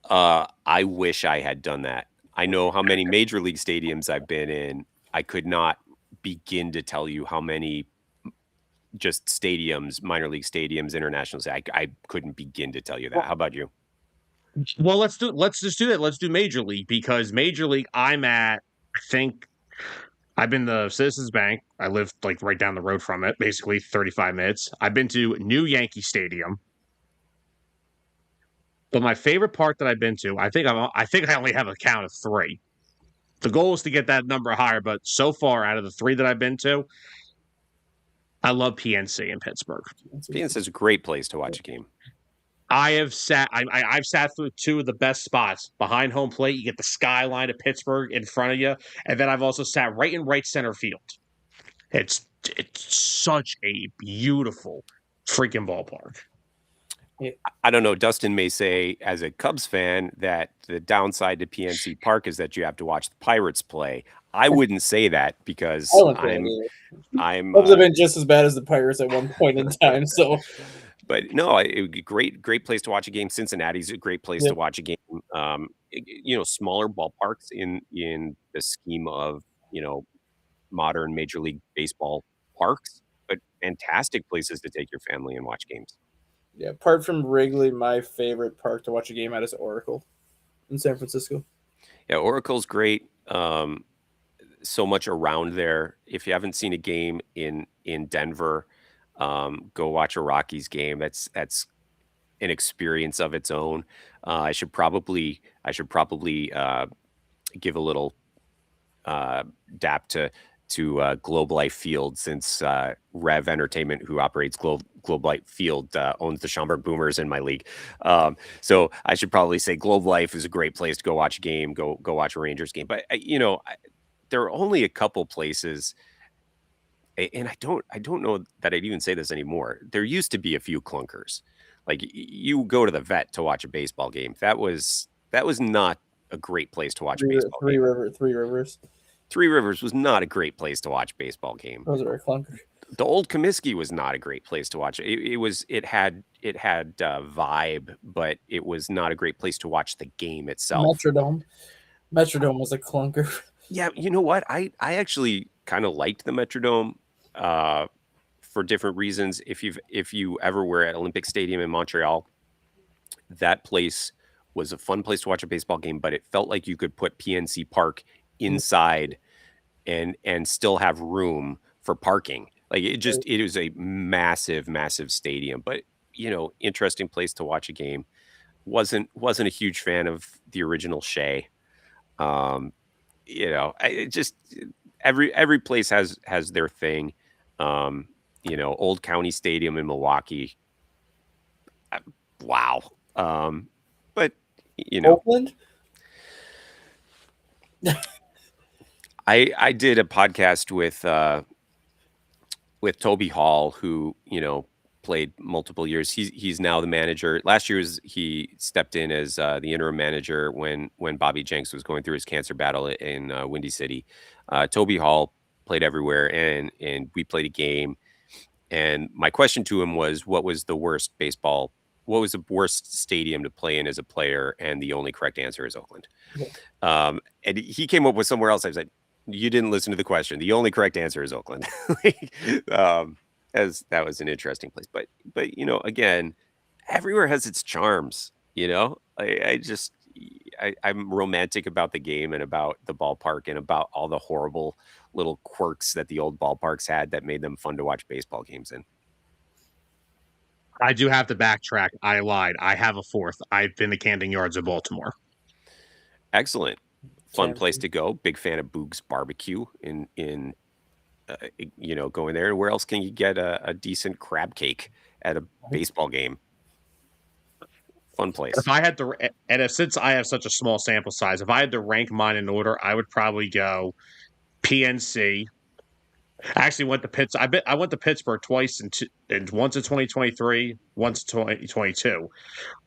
I wish I had done that. I know how many major league stadiums I've been in. I could not begin to tell you how many just stadiums, minor league stadiums, internationals. I couldn't begin to tell you that. How about you? Well, let's just do that. Let's do Major League, because Major League I'm at, I think I've been to Citizens Bank. I live like right down the road from it, basically 35 minutes. I've been to New Yankee Stadium. But my favorite park that I've been to, I think I only have a count of 3. The goal is to get that number higher, but so far out of the 3 that I've been to, I love PNC in Pittsburgh. PNC is a great place to watch a game. I've sat through 2 of the best spots behind home plate. You get the skyline of Pittsburgh in front of you, and then I've also sat right in right center field. It's such a beautiful freaking ballpark. I don't know. Dustin may say, as a Cubs fan, that the downside to PNC Park is that you have to watch the Pirates play. I wouldn't say that because I'm Cubs have been just as bad as the Pirates at one point in time. So. But no, it would be great place to watch a game. Cincinnati's a great place to watch a game. Smaller ballparks in the scheme of, modern Major League Baseball parks, but fantastic places to take your family and watch games. Yeah, apart from Wrigley, my favorite park to watch a game at is Oracle in San Francisco. Yeah, Oracle's great. So much around there. If you haven't seen a game in Denver, go watch a Rockies game. That's an experience of its own. I should probably give a little dap to Globe Life Field, since Rev Entertainment, who operates Globe Life Field, owns the Schaumburg Boomers in my league. So I should probably say Globe Life is a great place to go watch a game, go watch a Rangers game. But there are only a couple places. And I don't know that I'd even say this anymore. There used to be a few clunkers. Like you go to the Vet to watch a baseball game. That was not a great place to watch a baseball game. Three Rivers. Three Rivers was not a great place to watch a baseball game. Those are a clunker. The old Comiskey was not a great place to watch. It had vibe, but it was not a great place to watch the game itself. Metrodome was a clunker. Yeah, you know what? I actually kind of liked the Metrodome for different reasons. If you ever were at Olympic Stadium in Montreal, that place was a fun place to watch a baseball game, but it felt like you could put PNC Park inside and still have room for parking. Like it was a massive stadium, but interesting place to watch a game. Wasn't a huge fan of the original Shea. just every place has their thing. Old County Stadium in Milwaukee. Wow. But Oakland. I did a podcast with Toby Hall, who played multiple years. He's now the manager. Last year he stepped in as the interim manager when Bobby Jenks was going through his cancer battle in Windy City. Toby Hall played everywhere, and we played a game. And my question to him was, what was the worst stadium to play in as a player? And the only correct answer is Oakland. And he came up with somewhere else. I was like, you didn't listen to the question. The only correct answer is Oakland. As that was an interesting place. But again, everywhere has its charms. I'm romantic about the game and about the ballpark and about all the horrible little quirks that the old ballparks had that made them fun to watch baseball games in. I do have to backtrack. I lied. I have a fourth. I've been to Camden Yards of Baltimore. Excellent. Fun place to go. Big fan of Boog's Barbecue in going there. Where else can you get a decent crab cake at a baseball game? Fun place. If I had to, and since I have such a small sample size, if I had to rank mine in order, I would probably go PNC. I actually went to Pittsburgh. I went to Pittsburgh twice, and once in 2023, once in 2022.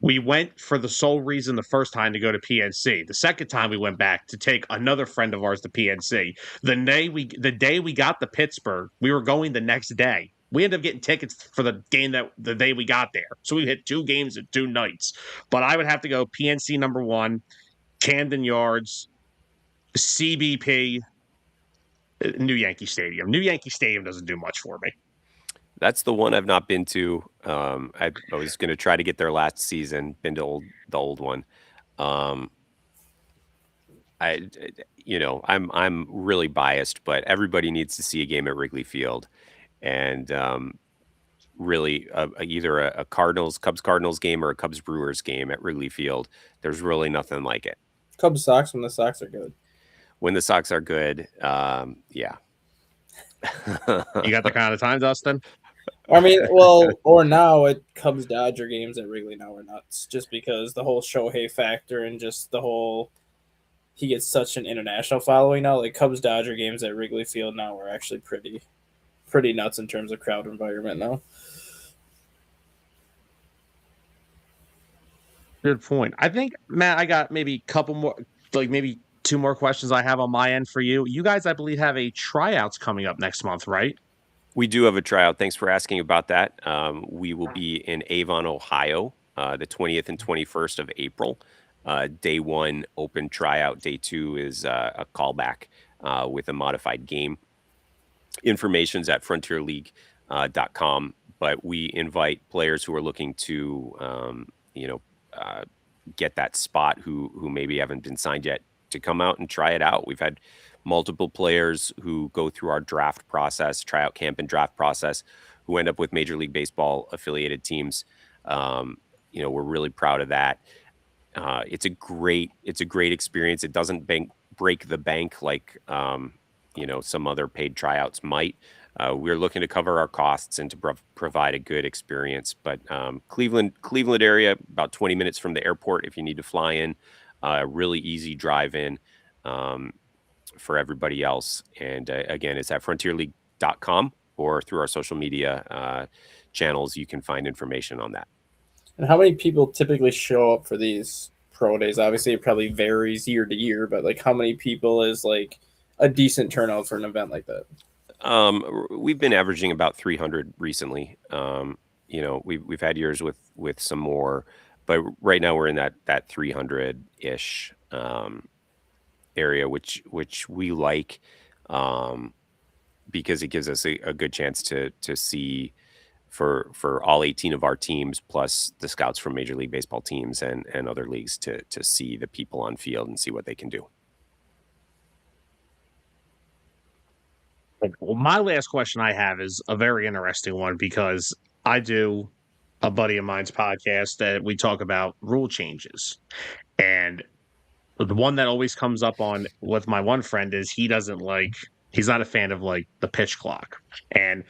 We went for the sole reason the first time to go to PNC. The second time we went back to take another friend of ours to PNC. The day we got to Pittsburgh, we were going the next day. We ended up getting tickets for the game the day we got there. So we hit 2 games at 2 nights. But I would have to go PNC number 1, Camden Yards, CBP, New Yankee Stadium. New Yankee Stadium doesn't do much for me. That's the one I've not been to. I was going to try to get there last season. Been to the old one. I'm really biased, but everybody needs to see a game at Wrigley Field, and really either a Cubs Cardinals game or a Cubs Brewers game at Wrigley Field. There's really nothing like it. Cubs Sox when the Sox are good. When the Sox are good, yeah. You got the kind of time, Dustin? I mean, well, or now at Cubs Dodger games at Wrigley now are nuts, just because the whole Shohei factor and just the whole he gets such an international following now. Like Cubs Dodger games at Wrigley Field now are actually pretty nuts in terms of crowd environment now. Good point. I think, Matt, I got maybe a couple more, like maybe 2 more questions I have on my end for you. You guys, I believe, have a tryouts coming up next month, right? We do have a tryout. Thanks for asking about that. We will be in Avon, Ohio, the 20th and 21st of April. Day 1, open tryout. Day 2 is a callback with a modified game. Information's at frontierleague.com. But we invite players who are looking to, get that spot who maybe haven't been signed yet to come out and try it out. We've had multiple players who go through our draft process, tryout camp and draft process, who end up with Major League Baseball affiliated teams. We're really proud of that. It's a great experience. It doesn't break the bank like some other paid tryouts might. We're looking to cover our costs and to provide a good experience. But Cleveland area, about 20 minutes from the airport if you need to fly in. Really easy drive in for everybody else. And again, it's at frontierleague.com or through our social media channels. You can find information on that. And how many people typically show up for these pro days? Obviously, it probably varies year to year, but like how many people is like a decent turnout for an event like that? We've been averaging about 300 recently. We've had years with some more, but right now we're in that 300-ish area, which we like because it gives us a good chance to see for all 18 of our teams, plus the scouts from Major League Baseball teams and other leagues to see the people on field and see what they can do. Well, my last question I have is a very interesting one because I do a buddy of mine's podcast that we talk about rule changes. And the one that always comes up on with my one friend is he's not a fan of like the pitch clock. And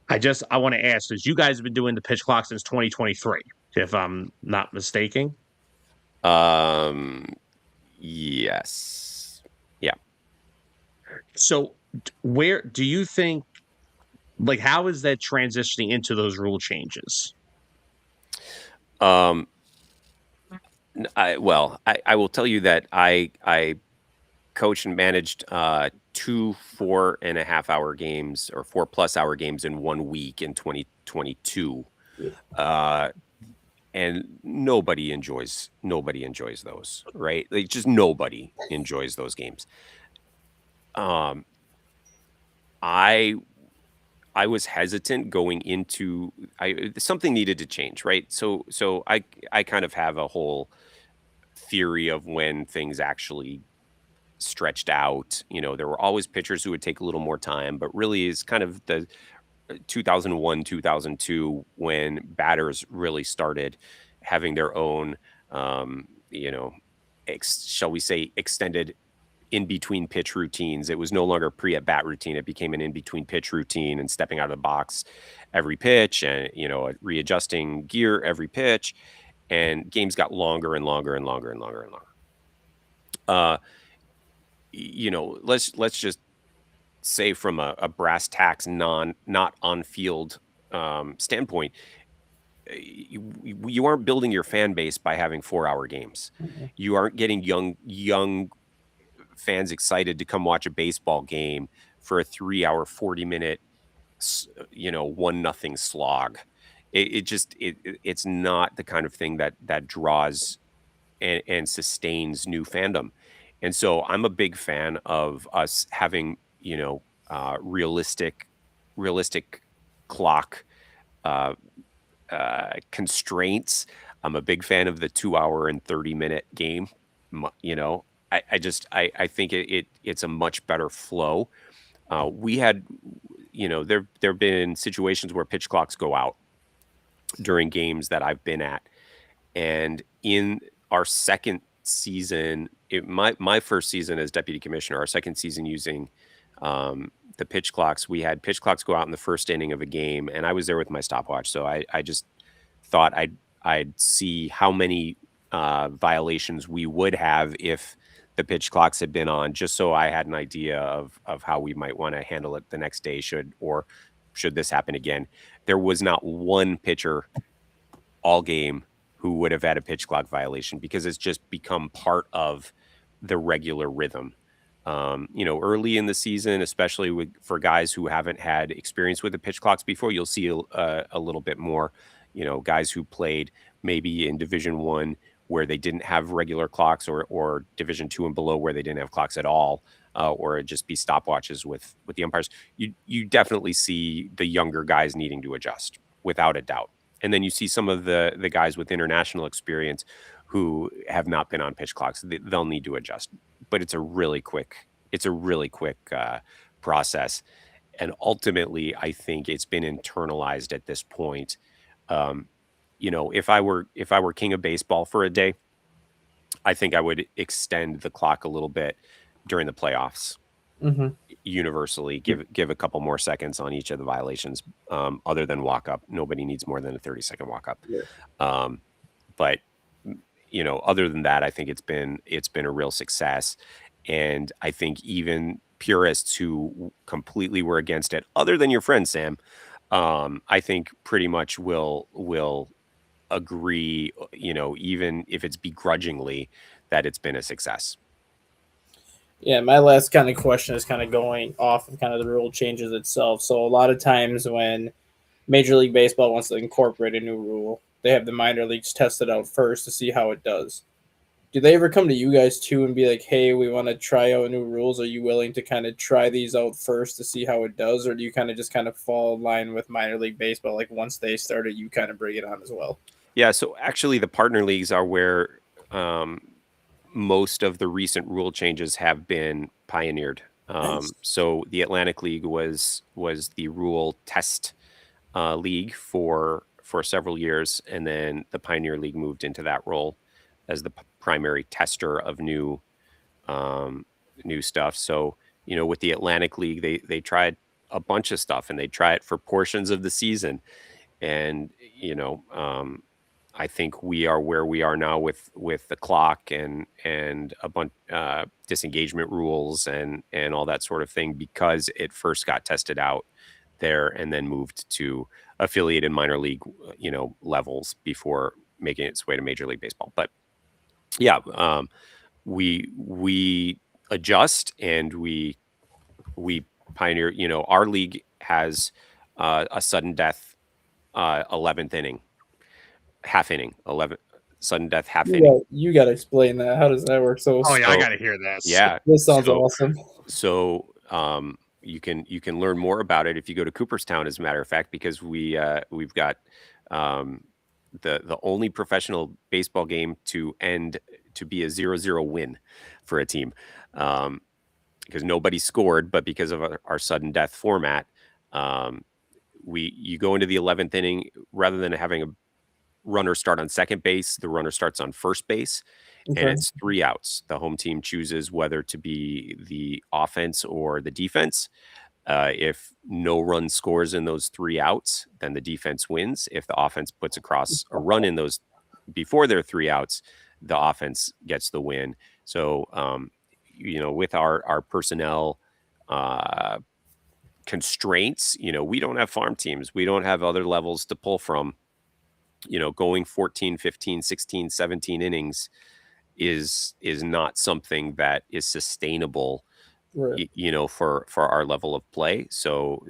I want to ask, because you guys have been doing the pitch clock since 2023, if I'm not mistaken. Yes. Yeah. So where do you think, like, how is that transitioning into those rule changes? Um, I will tell you that I coached and managed 2 4.5-hour games or 4+ hour games in 1 week in 2022. Uh, and nobody enjoys those, right? Like, just nobody enjoys those games. Um, I I was hesitant going into something needed to change, right? So I kind of have a whole theory of when things actually stretched out. There were always pitchers who would take a little more time, but really is kind of the 2001, 2002 when batters really started having their own, um, you know, shall we say, extended in between pitch routines. It was no longer pre at bat routine. It became an in between pitch routine and stepping out of the box every pitch and, readjusting gear every pitch. And games got longer and longer and longer and longer and longer. Let's just say from a brass tacks, not on field standpoint, you aren't building your fan base by having 4-hour games. Mm-hmm. You aren't getting young fans excited to come watch a baseball game for a 3-hour, 40-minute, 1-0 slog. It's not the kind of thing that draws and sustains new fandom. And so I'm a big fan of us having, realistic clock uh, constraints. I'm a big fan of the 2-hour and 30-minute game. I think it's a much better flow. We had, there've been situations where pitch clocks go out during games that I've been at, and in our second season, my first season as deputy commissioner, our second season using the pitch clocks, we had pitch clocks go out in the first inning of a game, and I was there with my stopwatch. So I just thought I'd see how many violations we would have if the pitch clocks had been on, just so I had an idea of how we might want to handle it the next day should this happen again. There was not one pitcher all game who would have had a pitch clock violation, because it's just become part of the regular rhythm. Early in the season, especially for guys who haven't had experience with the pitch clocks before, you'll see a little bit more, guys who played maybe in Division I where they didn't have regular clocks, or Division II and below where they didn't have clocks at all, or it'd just be stopwatches with the umpires. You definitely see the younger guys needing to adjust, without a doubt. And then you see some of the guys with international experience who have not been on pitch clocks. They'll need to adjust, but it's a really quick process. And ultimately, I think it's been internalized at this point. If I were king of baseball for a day, I think I would extend the clock a little bit during the playoffs. Mm-hmm. Universally give a couple more seconds on each of the violations, other than walk up. Nobody needs more than a 30-second walk up. Yeah. But other than that, I think it's been a real success. And I think even purists who completely were against it, other than your friend Sam, I think pretty much will agree, even if it's begrudgingly, that it's been a success. Yeah, my last kind of question is kind of going off of kind of the rule changes itself. So a lot of times when Major League Baseball wants to incorporate a new rule, they have the minor leagues test it out first to see how it does. Do they ever come to you guys too and be like, hey, we want to try out new rules? Are you willing to kind of try these out first to see how it does? Or do you kind of just kind of fall in line with minor league baseball? Like once they start it, you kind of bring it on as well? Yeah, so actually the partner leagues are where most of the recent rule changes have been pioneered. Nice. So the Atlantic League was the rule test league for several years, and then the Pioneer League moved into that role as the primary tester of new new stuff. So, with the Atlantic League, they tried a bunch of stuff, and they try it for portions of the season. And, I think we are where we are now with the clock and a bunch disengagement rules and all that sort of thing, because it first got tested out there and then moved to affiliated minor league, levels before making its way to Major League Baseball. But yeah, we adjust, and we pioneer. Our league has a sudden death 11th inning, half inning, 11 sudden death half inning. You got to explain that. How does that work? Oh yeah, I got to hear this. Yeah, this sounds awesome. So you can learn more about it if you go to Cooperstown, as a matter of fact, because we've got the only professional baseball game to be a 0-0 win for a team, because nobody scored, but because of our sudden death format, you go into the 11th inning. Rather than having a runner start on second base, the runner starts on first base. Okay. And it's 3 outs. The home team chooses whether to be the offense or the defense. If no run scores in those 3 outs, then the defense wins. If the offense puts across a run in those before their 3 outs, the offense gets the win. So, with our personnel constraints, we don't have farm teams. We don't have other levels to pull from. Going 14, 15, 16, 17 innings is not something that is sustainable, Right. For our level of play. So,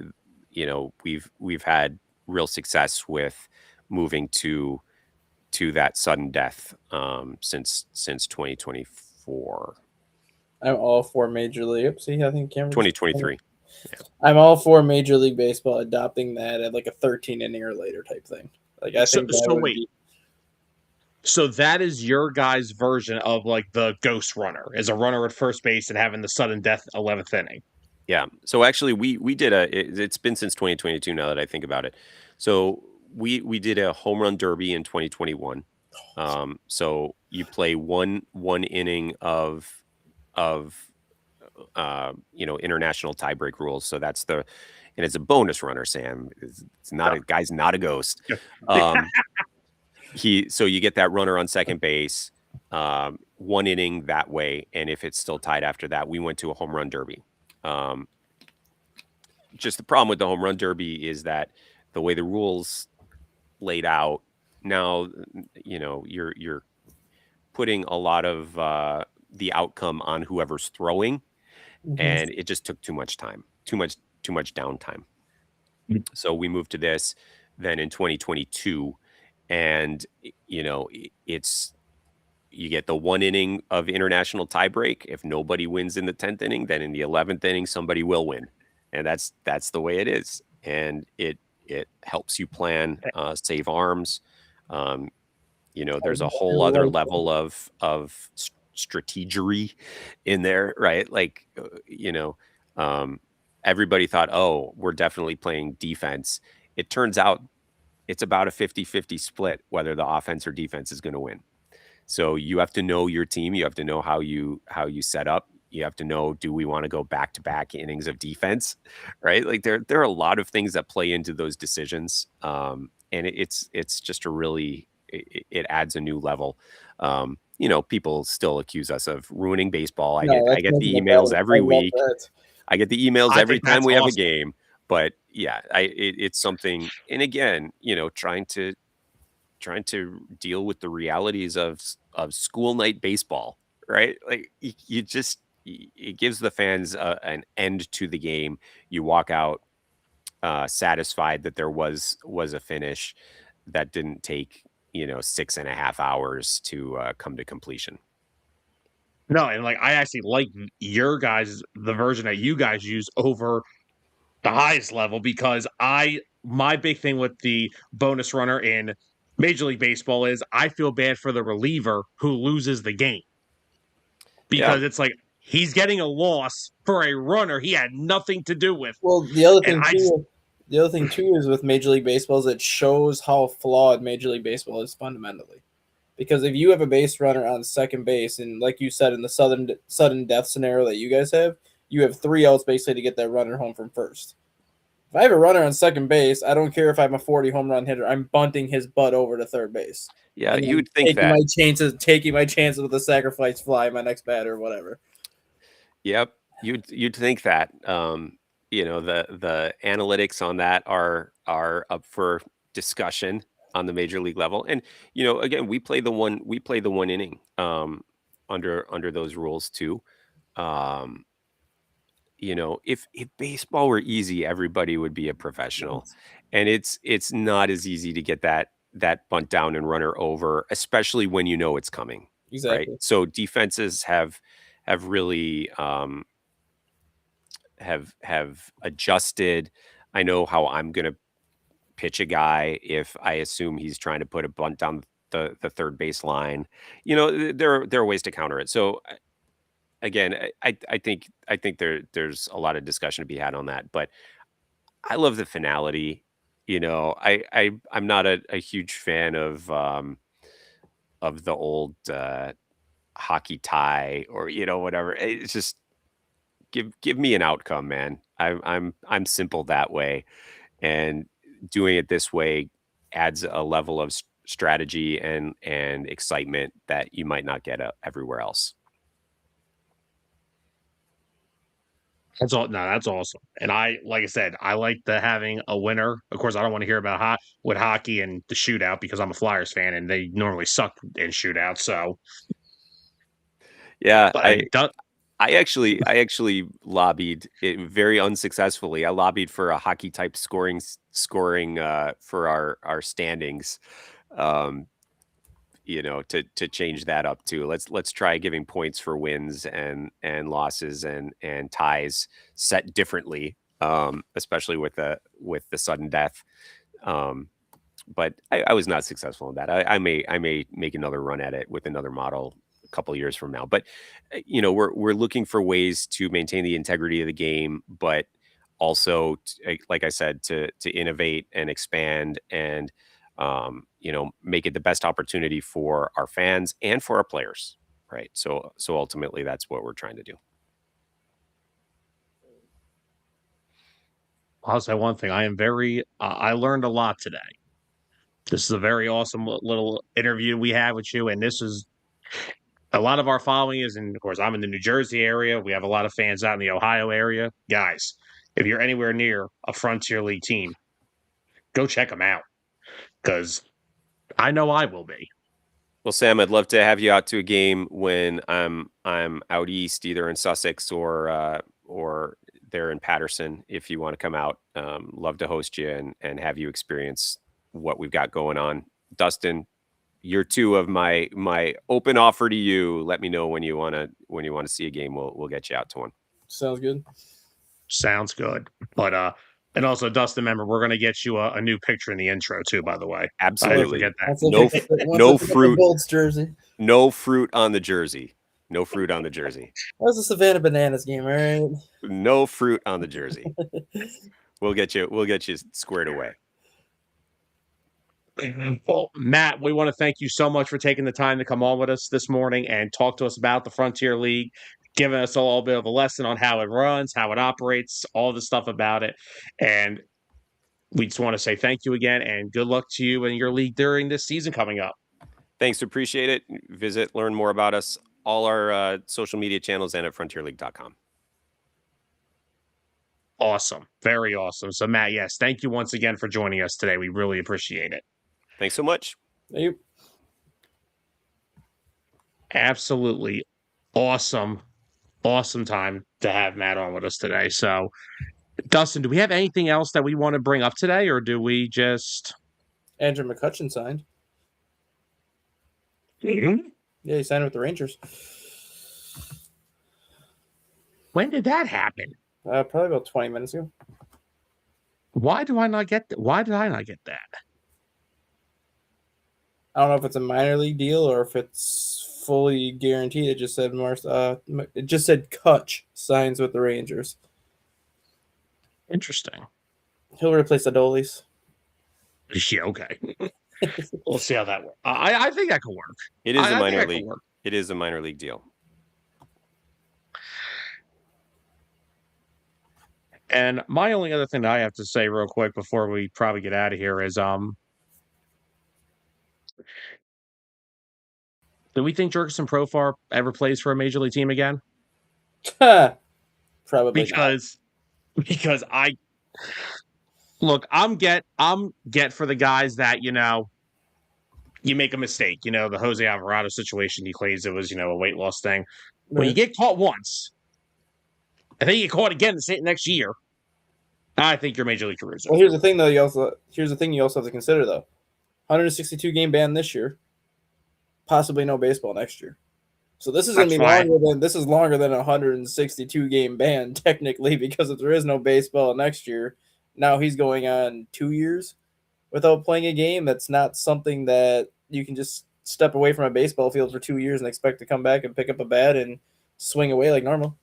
we've had real success with moving to that sudden death since 2024. I'm all for Major League. See, I think Cameron 2023. Yeah. I'm all for Major League Baseball adopting that at like a 13 inning or later type thing. Like I think that would be. So that is your guys' version of like the ghost runner, is a runner at first base and having the sudden death 11th inning. Yeah. So actually, we did it's been since 2022 now that I think about it. So we did a home run derby in 2021. So you play one inning of international tiebreak rules. So that's and it's a bonus runner, Sam. It's not a guy's not a ghost. So you get that runner on second base, 1 inning that way, and if it's still tied after that, we went to a home run derby. Just the problem with the home run derby is that the way the rules laid out now, you're putting a lot of the outcome on whoever's throwing, and it just took too much time, too much downtime. So we moved to this then in 2022. And, it's you get the 1 inning of international tiebreak. If nobody wins in the 10th inning, then in the 11th inning, somebody will win. And that's the way it is. And it helps you plan, save arms. There's a whole other level of strategery in there, right? Like, everybody thought, oh, we're definitely playing defense. It turns out it's about a 50-50 split whether the offense or defense is going to win. So you have to know your team. You have to know how you set up. You have to know, do we want to go back-to-back innings of defense, right? Like there are a lot of things that play into those decisions. And it's just it adds a new level. People still accuse us of ruining baseball. I get the emails every week. I get the emails every time we have a game. But yeah, it's something. And again, trying to deal with the realities of school night baseball, right? Like it gives the fans an end to the game. You walk out satisfied that there was a finish that didn't take 6.5 hours to come to completion. No, and like I actually like the version that you guys use over the highest level, because my big thing with the bonus runner in Major League Baseball is I feel bad for the reliever who loses the game, because it's like he's getting a loss for a runner he had nothing to do with. Well, the other thing too is with Major League Baseball is it shows how flawed Major League Baseball is fundamentally. Because if you have a base runner on second base, and like you said in the sudden death scenario that you guys have, you have 3 outs basically to get that runner home from first. If I have a runner on second base, I don't care if I'm a 40 home run hitter. I'm bunting his butt over to third base. Yeah, And you would think that. Taking my chances with a sacrifice fly, my next batter, or whatever. Yep, you'd think that. The analytics on that are up for discussion on the major league level, and again, we play the one inning under those rules too. If baseball were easy, everybody would be a professional, and it's not as easy to get that bunt down and runner over, especially when it's coming. Exactly. Right. So defenses have really have adjusted. I know how I'm going to pitch a guy if I assume he's trying to put a bunt down the third base line. There are ways to counter it. So again, I think there's a lot of discussion to be had on that, but I love the finality. I'm not a huge fan of the old hockey tie or whatever. It's just give me an outcome, man. I'm simple that way, and doing it this way adds a level of strategy and excitement that you might not get everywhere else. That's all. No, that's awesome. And like I said, I like having a winner. Of course, I don't want to hear about with hockey and the shootout because I'm a Flyers fan and they normally suck in shootouts. So, yeah, but I actually lobbied it very unsuccessfully. I lobbied for a hockey type scoring for our standings. To change that up too. Let's try giving points for wins and losses and ties set differently, especially with the sudden death. But I was not successful in that. I may make another run at it with another model a couple of years from now. But we're looking for ways to maintain the integrity of the game, but also, like I said, to innovate and expand and make it the best opportunity for our fans and for our players, right? So ultimately, that's what we're trying to do. I'll say one thing. I am I learned a lot today. This is a very awesome little interview we had with you, and this is a lot of our following is, and of course, I'm in the New Jersey area. We have a lot of fans out in the Ohio area. Guys, if you're anywhere near a Frontier League team, go check them out because I know I will be. Well, Sam, I'd love to have you out to a game when I'm out east, either in Sussex or there in Patterson. If you want to come out, love to host you and have you experience what we've got going on. Dustin, year 2 of my open offer to you. Let me know when you want to see a game. We'll get you out to one. Sounds good. Sounds good. But and also, Dustin, remember, we're going to get you a new picture in the intro too. By the way, absolutely. I forget that. No fruit. Bolts jersey. No fruit on the jersey. No fruit on the jersey. That was a Savannah Bananas game, all right? No fruit on the jersey. We'll get you squared away. Well, Matt, we want to thank you so much for taking the time to come on with us this morning and talk to us about the Frontier League, giving us a little bit of a lesson on how it runs, how it operates, all the stuff about it. And we just want to say thank you again and good luck to you and your league during this season coming up. Thanks. Appreciate it. Learn more about us, all our social media channels and at frontierleague.com. Awesome. Very awesome. So, Matt, yes, thank you once again for joining us today. We really appreciate it. Thanks so much. Thank you. Absolutely awesome time to have Matt on with us today. So, Dustin, do we have anything else that we want to bring up today, or do we just... Andrew McCutcheon signed. Mm-hmm. Yeah, he signed with the Rangers. When did that happen? Probably about 20 minutes ago. Why did I not get that? I don't know if it's a minor league deal or if it's fully guaranteed. It just said Kutch signs with the Rangers. Interesting. He'll replace Adolis. Yeah, okay. We'll see how that works. I think that could work. It is a I think minor that could league. work. It is a minor league deal. And my only other thing that I have to say real quick before we probably get out of here is do we think Jurgensen Profar ever plays for a major league team again? Probably Because I look, I'm get for the guys that, you make a mistake. The Jose Alvarado situation, he claims it was, a weight loss thing. not. When you get caught once, I think you get caught again the next year, I think your major league career is over. Well, here's the thing, though. You also have to consider, though. 162 game ban this year, possibly no baseball next year. So this is going to be longer than a 162 game ban technically, because if there is no baseball next year, now he's going on 2 years without playing a game. That's not something that you can just step away from a baseball field for 2 years and expect to come back and pick up a bat and swing away like normal.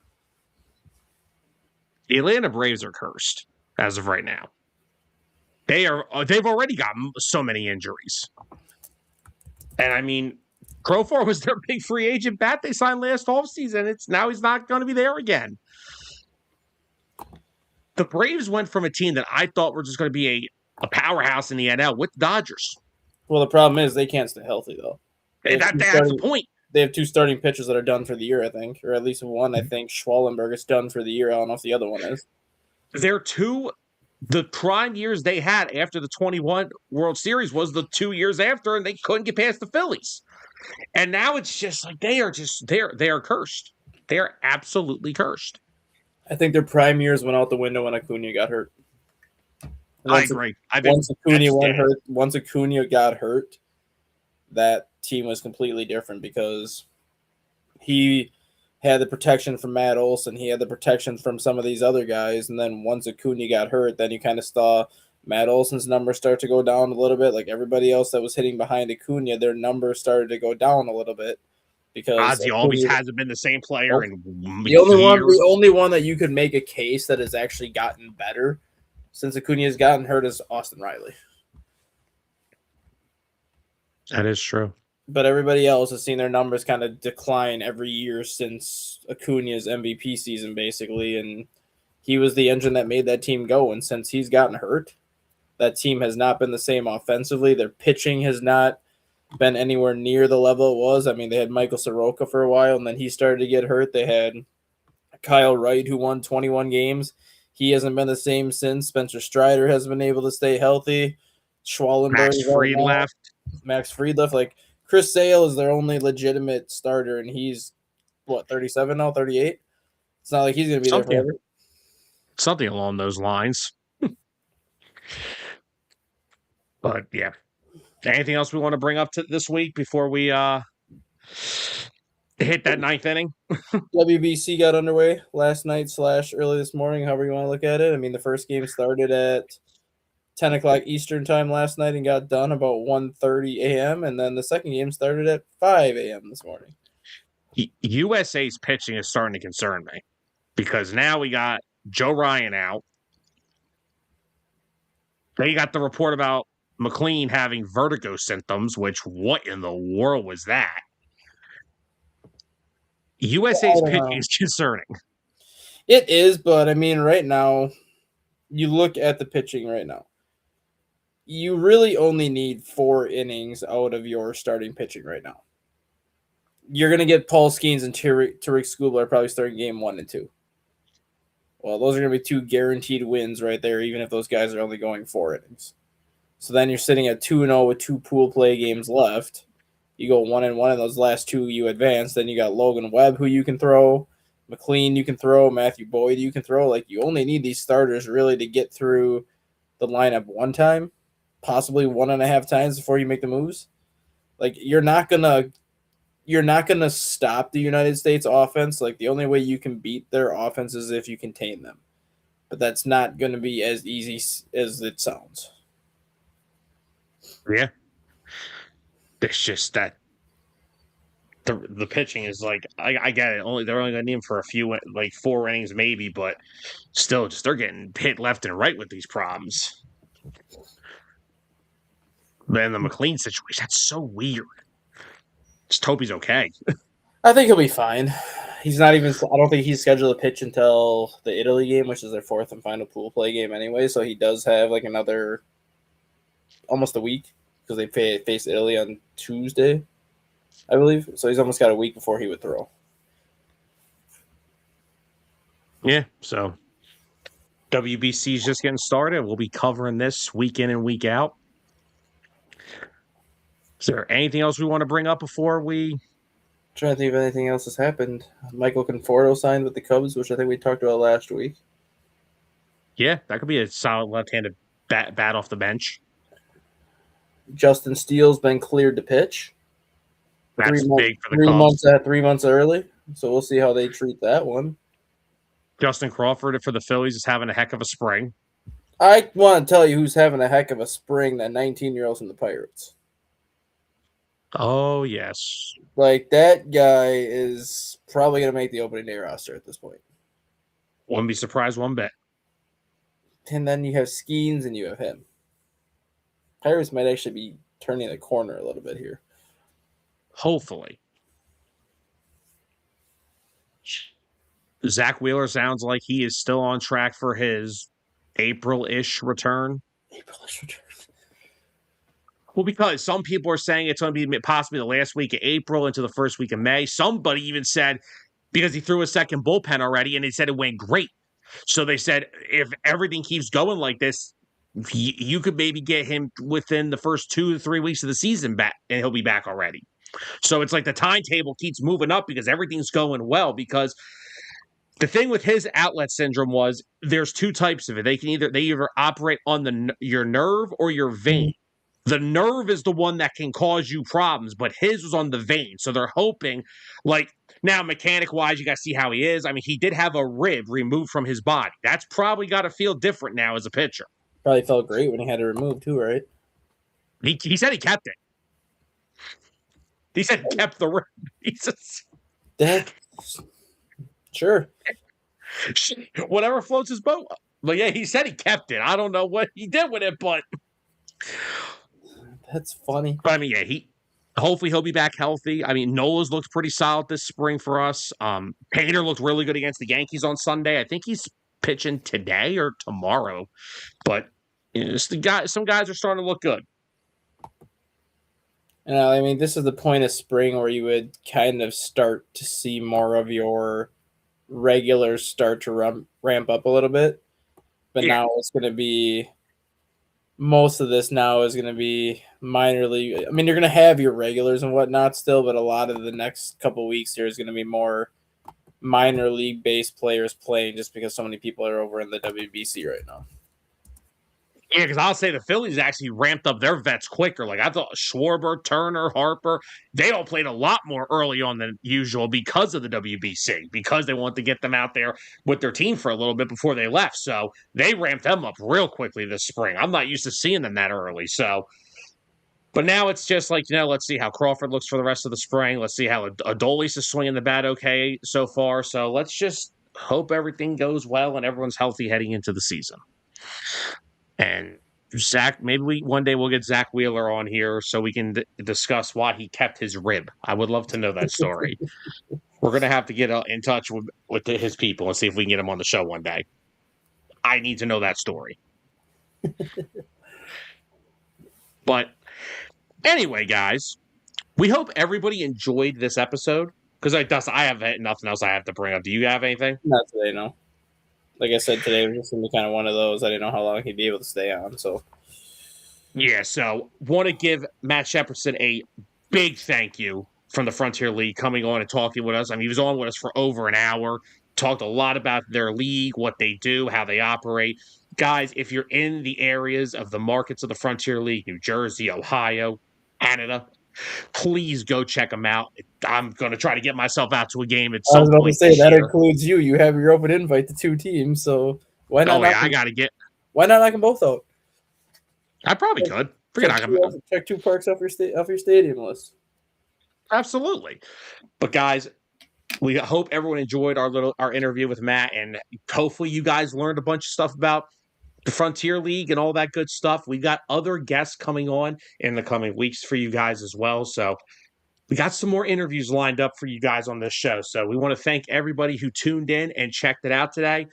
The Atlanta Braves are cursed as of right now. They've already got so many injuries. And I mean, Profar was their big free agent bat they signed last offseason. Now he's not going to be there again. The Braves went from a team that I thought were just going to be a powerhouse in the NL with the Dodgers. Well, the problem is they can't stay healthy, though. That's the point. They have 2 starting pitchers that are done for the year, I think, or at least one. I think Schwallenberg is done for the year. I don't know if the other one is. The prime years they had after the 21 World Series was the 2 years after, and they couldn't get past the Phillies. And now it's just like they are cursed. They are absolutely cursed. I think their prime years went out the window when Acuna got hurt. I agree. Once Acuna got hurt, that team was completely different because he had the protection from Matt Olson. He had the protection from some of these other guys. And then once Acuna got hurt, then you kind of saw Matt Olson's numbers start to go down a little bit. Like everybody else that was hitting behind Acuna, their numbers started to go down a little bit. Because Ozzy always hasn't been the same player. And the only one that you could make a case that has actually gotten better since Acuna has gotten hurt is Austin Riley. That is true. But everybody else has seen their numbers kind of decline every year since Acuna's MVP season, basically. And he was the engine that made that team go. And since he's gotten hurt, that team has not been the same offensively. Their pitching has not been anywhere near the level it was. I mean, they had Michael Soroka for a while, and then he started to get hurt. They had Kyle Wright, who won 21 games. He hasn't been the same since. Spencer Strider hasn't been able to stay healthy. Schwallenberg. Max Fried left. Like, Chris Sale is their only legitimate starter, and he's, 37 now, 38? It's not like he's going to be there forever. Something along those lines. But, yeah. Anything else we want to bring up to this week before we hit that ninth inning? WBC got underway last night / early this morning, however you want to look at it. I mean, the first game started at 10 o'clock Eastern time last night and got done about 1:30 a.m., and then the second game started at 5 a.m. this morning. USA's pitching is starting to concern me because now we got Joe Ryan out. Then you got the report about McLean having vertigo symptoms, which what in the world was that? USA's pitching is concerning. It is, but I mean, right now, you look at the pitching right now. You really only need 4 innings out of your starting pitching right now. You're going to get Paul Skeens and Tariq Skubal probably starting game 1 and 2. Well, those are going to be 2 guaranteed wins right there, even if those guys are only going 4 innings. So then you're sitting at 2-0 with 2 pool play games left. You go 1-1 in those last 2, you advance. Then you got Logan Webb, who you can throw. McLean, you can throw. Matthew Boyd, you can throw. Like, you only need these starters really to get through the lineup one time, possibly 1.5 times before you make the moves. Like, you're not gonna stop the United States offense. Like, the only way you can beat their offense is if you contain them. But that's not going to be as easy as it sounds. Yeah. It's just that the pitching is like, I get it. They're only going to need him for a few, like 4 innings maybe, but still, just they're getting hit left and right with these problems. Then the McLean situation, that's so weird. Just hope he's okay. I think he'll be fine. He's not even. I don't think he's scheduled to pitch until the Italy game, which is their fourth and final pool play game anyway. So he does have like another almost a week because they face Italy on Tuesday, I believe. So he's almost got a week before he would throw. Yeah, so WBC is just getting started. We'll be covering this week in and week out. Is there anything else we want to bring up before we? Trying to think if anything else has happened. Michael Conforto signed with the Cubs, which I think we talked about last week. Yeah, that could be a solid left-handed bat off the bench. Justin Steele's been cleared to pitch. That's big for the Cubs. 3 months early, so we'll see how they treat that one. Justin Crawford for the Phillies is having a heck of a spring. I want to tell you who's having a heck of a spring, that 19-year-old from the Pirates. Oh, yes. Like, that guy is probably going to make the opening day roster at this point. Wouldn't be surprised one bit. And then you have Skeens and you have him. Pirates might actually be turning the corner a little bit here. Hopefully. Zach Wheeler sounds like he is still on track for his April-ish return. April-ish return. Well, because some people are saying it's going to be possibly the last week of April into the first week of May. Somebody even said because he threw a second bullpen already, and they said it went great. So they said if everything keeps going like this, you could maybe get him within the first 2 to 3 weeks of the season back, and he'll be back already. So it's like the timetable keeps moving up because everything's going well. Because the thing with his outlet syndrome was there's two types of it. They either operate on your nerve or your vein. The nerve is the one that can cause you problems, but his was on the vein. So they're hoping, like, now mechanic-wise, you got to see how he is. I mean, he did have a rib removed from his body. That's probably got to feel different now as a pitcher. Probably felt great when he had it removed too, right? He said he kept it. He said he kept the rib. Sure. Whatever floats his boat. But yeah, he said he kept it. I don't know what he did with it, but... That's funny. But I mean, yeah, hopefully he'll be back healthy. I mean, Nola's looked pretty solid this spring for us. Painter looked really good against the Yankees on Sunday. I think he's pitching today or tomorrow. But you know, some guys are starting to look good. I mean, this is the point of spring where you would kind of start to see more of your regulars start to ramp up a little bit. But now it's going to be most of this now is going to be minor league. I mean, you're going to have your regulars and whatnot still, but a lot of the next couple weeks here is going to be more minor league based players playing just because so many people are over in the WBC right now. Yeah, because I'll say the Phillies actually ramped up their vets quicker. Like I thought Schwarber, Turner, Harper, they all played a lot more early on than usual because of the WBC, because they wanted to get them out there with their team for a little bit before they left. So they ramped them up real quickly this spring. I'm not used to seeing them that early. So, but now it's just like, let's see how Crawford looks for the rest of the spring. Let's see how Adolis is swinging the bat okay so far. So let's just hope everything goes well and everyone's healthy heading into the season. And Zach, maybe one day we'll get Zach Wheeler on here so we can discuss why he kept his rib. I would love to know that story. We're going to have to get in touch with his people and see if we can get him on the show one day. I need to know that story. But anyway, guys, we hope everybody enjoyed this episode because I have nothing else I have to bring up. Do you have anything? Not today, no. Like I said, today was just going to be kind of one of those. I didn't know how long he'd be able to stay on. So, yeah. So, want to give Matt Shepardson a big thank you from the Frontier League coming on and talking with us. I mean, he was on with us for over an hour. Talked a lot about their league, what they do, how they operate. Guys, if you're in the areas of the markets of the Frontier League, New Jersey, Ohio, Canada, please go check them out. I'm going to try to get myself out to a game at some point. I was about to say that includes you. You have your open invite to 2 teams, so why not? Oh yeah, I got to get. Why not knock them both out? I probably could. Check 2 parks off your stadium list. Absolutely, but guys, we hope everyone enjoyed our interview with Matt, and hopefully you guys learned a bunch of stuff about the Frontier League and all that good stuff. We got other guests coming on in the coming weeks for you guys as well. So we got some more interviews lined up for you guys on this show. So we want to thank everybody who tuned in and checked it out today.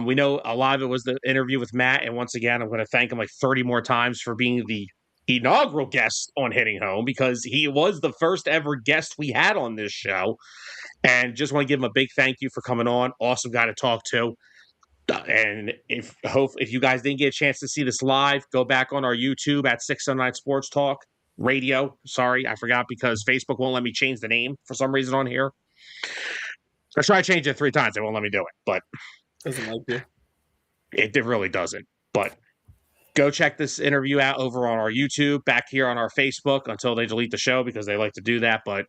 We know a lot of it was the interview with Matt. And once again, I'm going to thank him like 30 more times for being the inaugural guest on Hitting Home, because he was the first ever guest we had on this show. And just want to give him a big thank you for coming on. Awesome guy to talk to. And if you guys didn't get a chance to see this live, go back on our YouTube at 609 Sports Talk Radio. Sorry, I forgot, because Facebook won't let me change the name for some reason on here. I tried to change it 3 times. They won't let me do it, but Doesn't like you. It really doesn't. But go check this interview out over on our YouTube, back here on our Facebook, until they delete the show, because they like to do that. But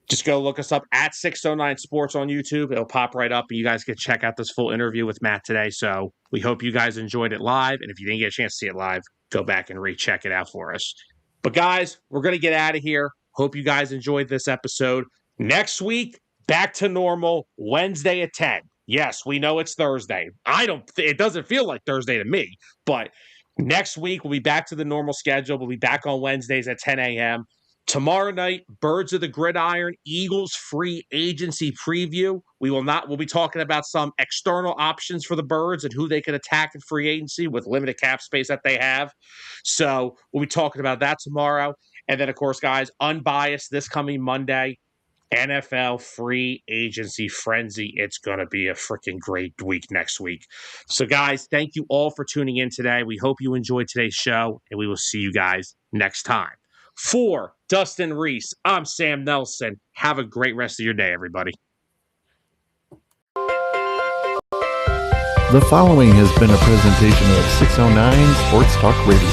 just go look us up at 609 Sports on YouTube. It'll pop right up, and you guys can check out this full interview with Matt today. So we hope you guys enjoyed it live. And if you didn't get a chance to see it live, go back and recheck it out for us. But guys, we're going to get out of here. Hope you guys enjoyed this episode. Next week, back to normal, Wednesday at 10. Yes, we know it's Thursday. It doesn't feel like Thursday to me, but next week we'll be back to the normal schedule. We'll be back on Wednesdays at 10 a.m. Tomorrow night, Birds of the Gridiron, Eagles free agency preview. We'll be talking about some external options for the Birds and who they can attack in free agency with limited cap space that they have. So we'll be talking about that tomorrow. And then, of course, guys, unbiased this coming Monday, NFL free agency frenzy. It's going to be a freaking great week next week. So, guys, thank you all for tuning in today. We hope you enjoyed today's show, and we will see you guys next time. For Dustin Reese, I'm Sam Nelson. Have a great rest of your day, everybody. The following has been a presentation of 609 Sports Talk Radio.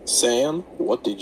Sam, what did you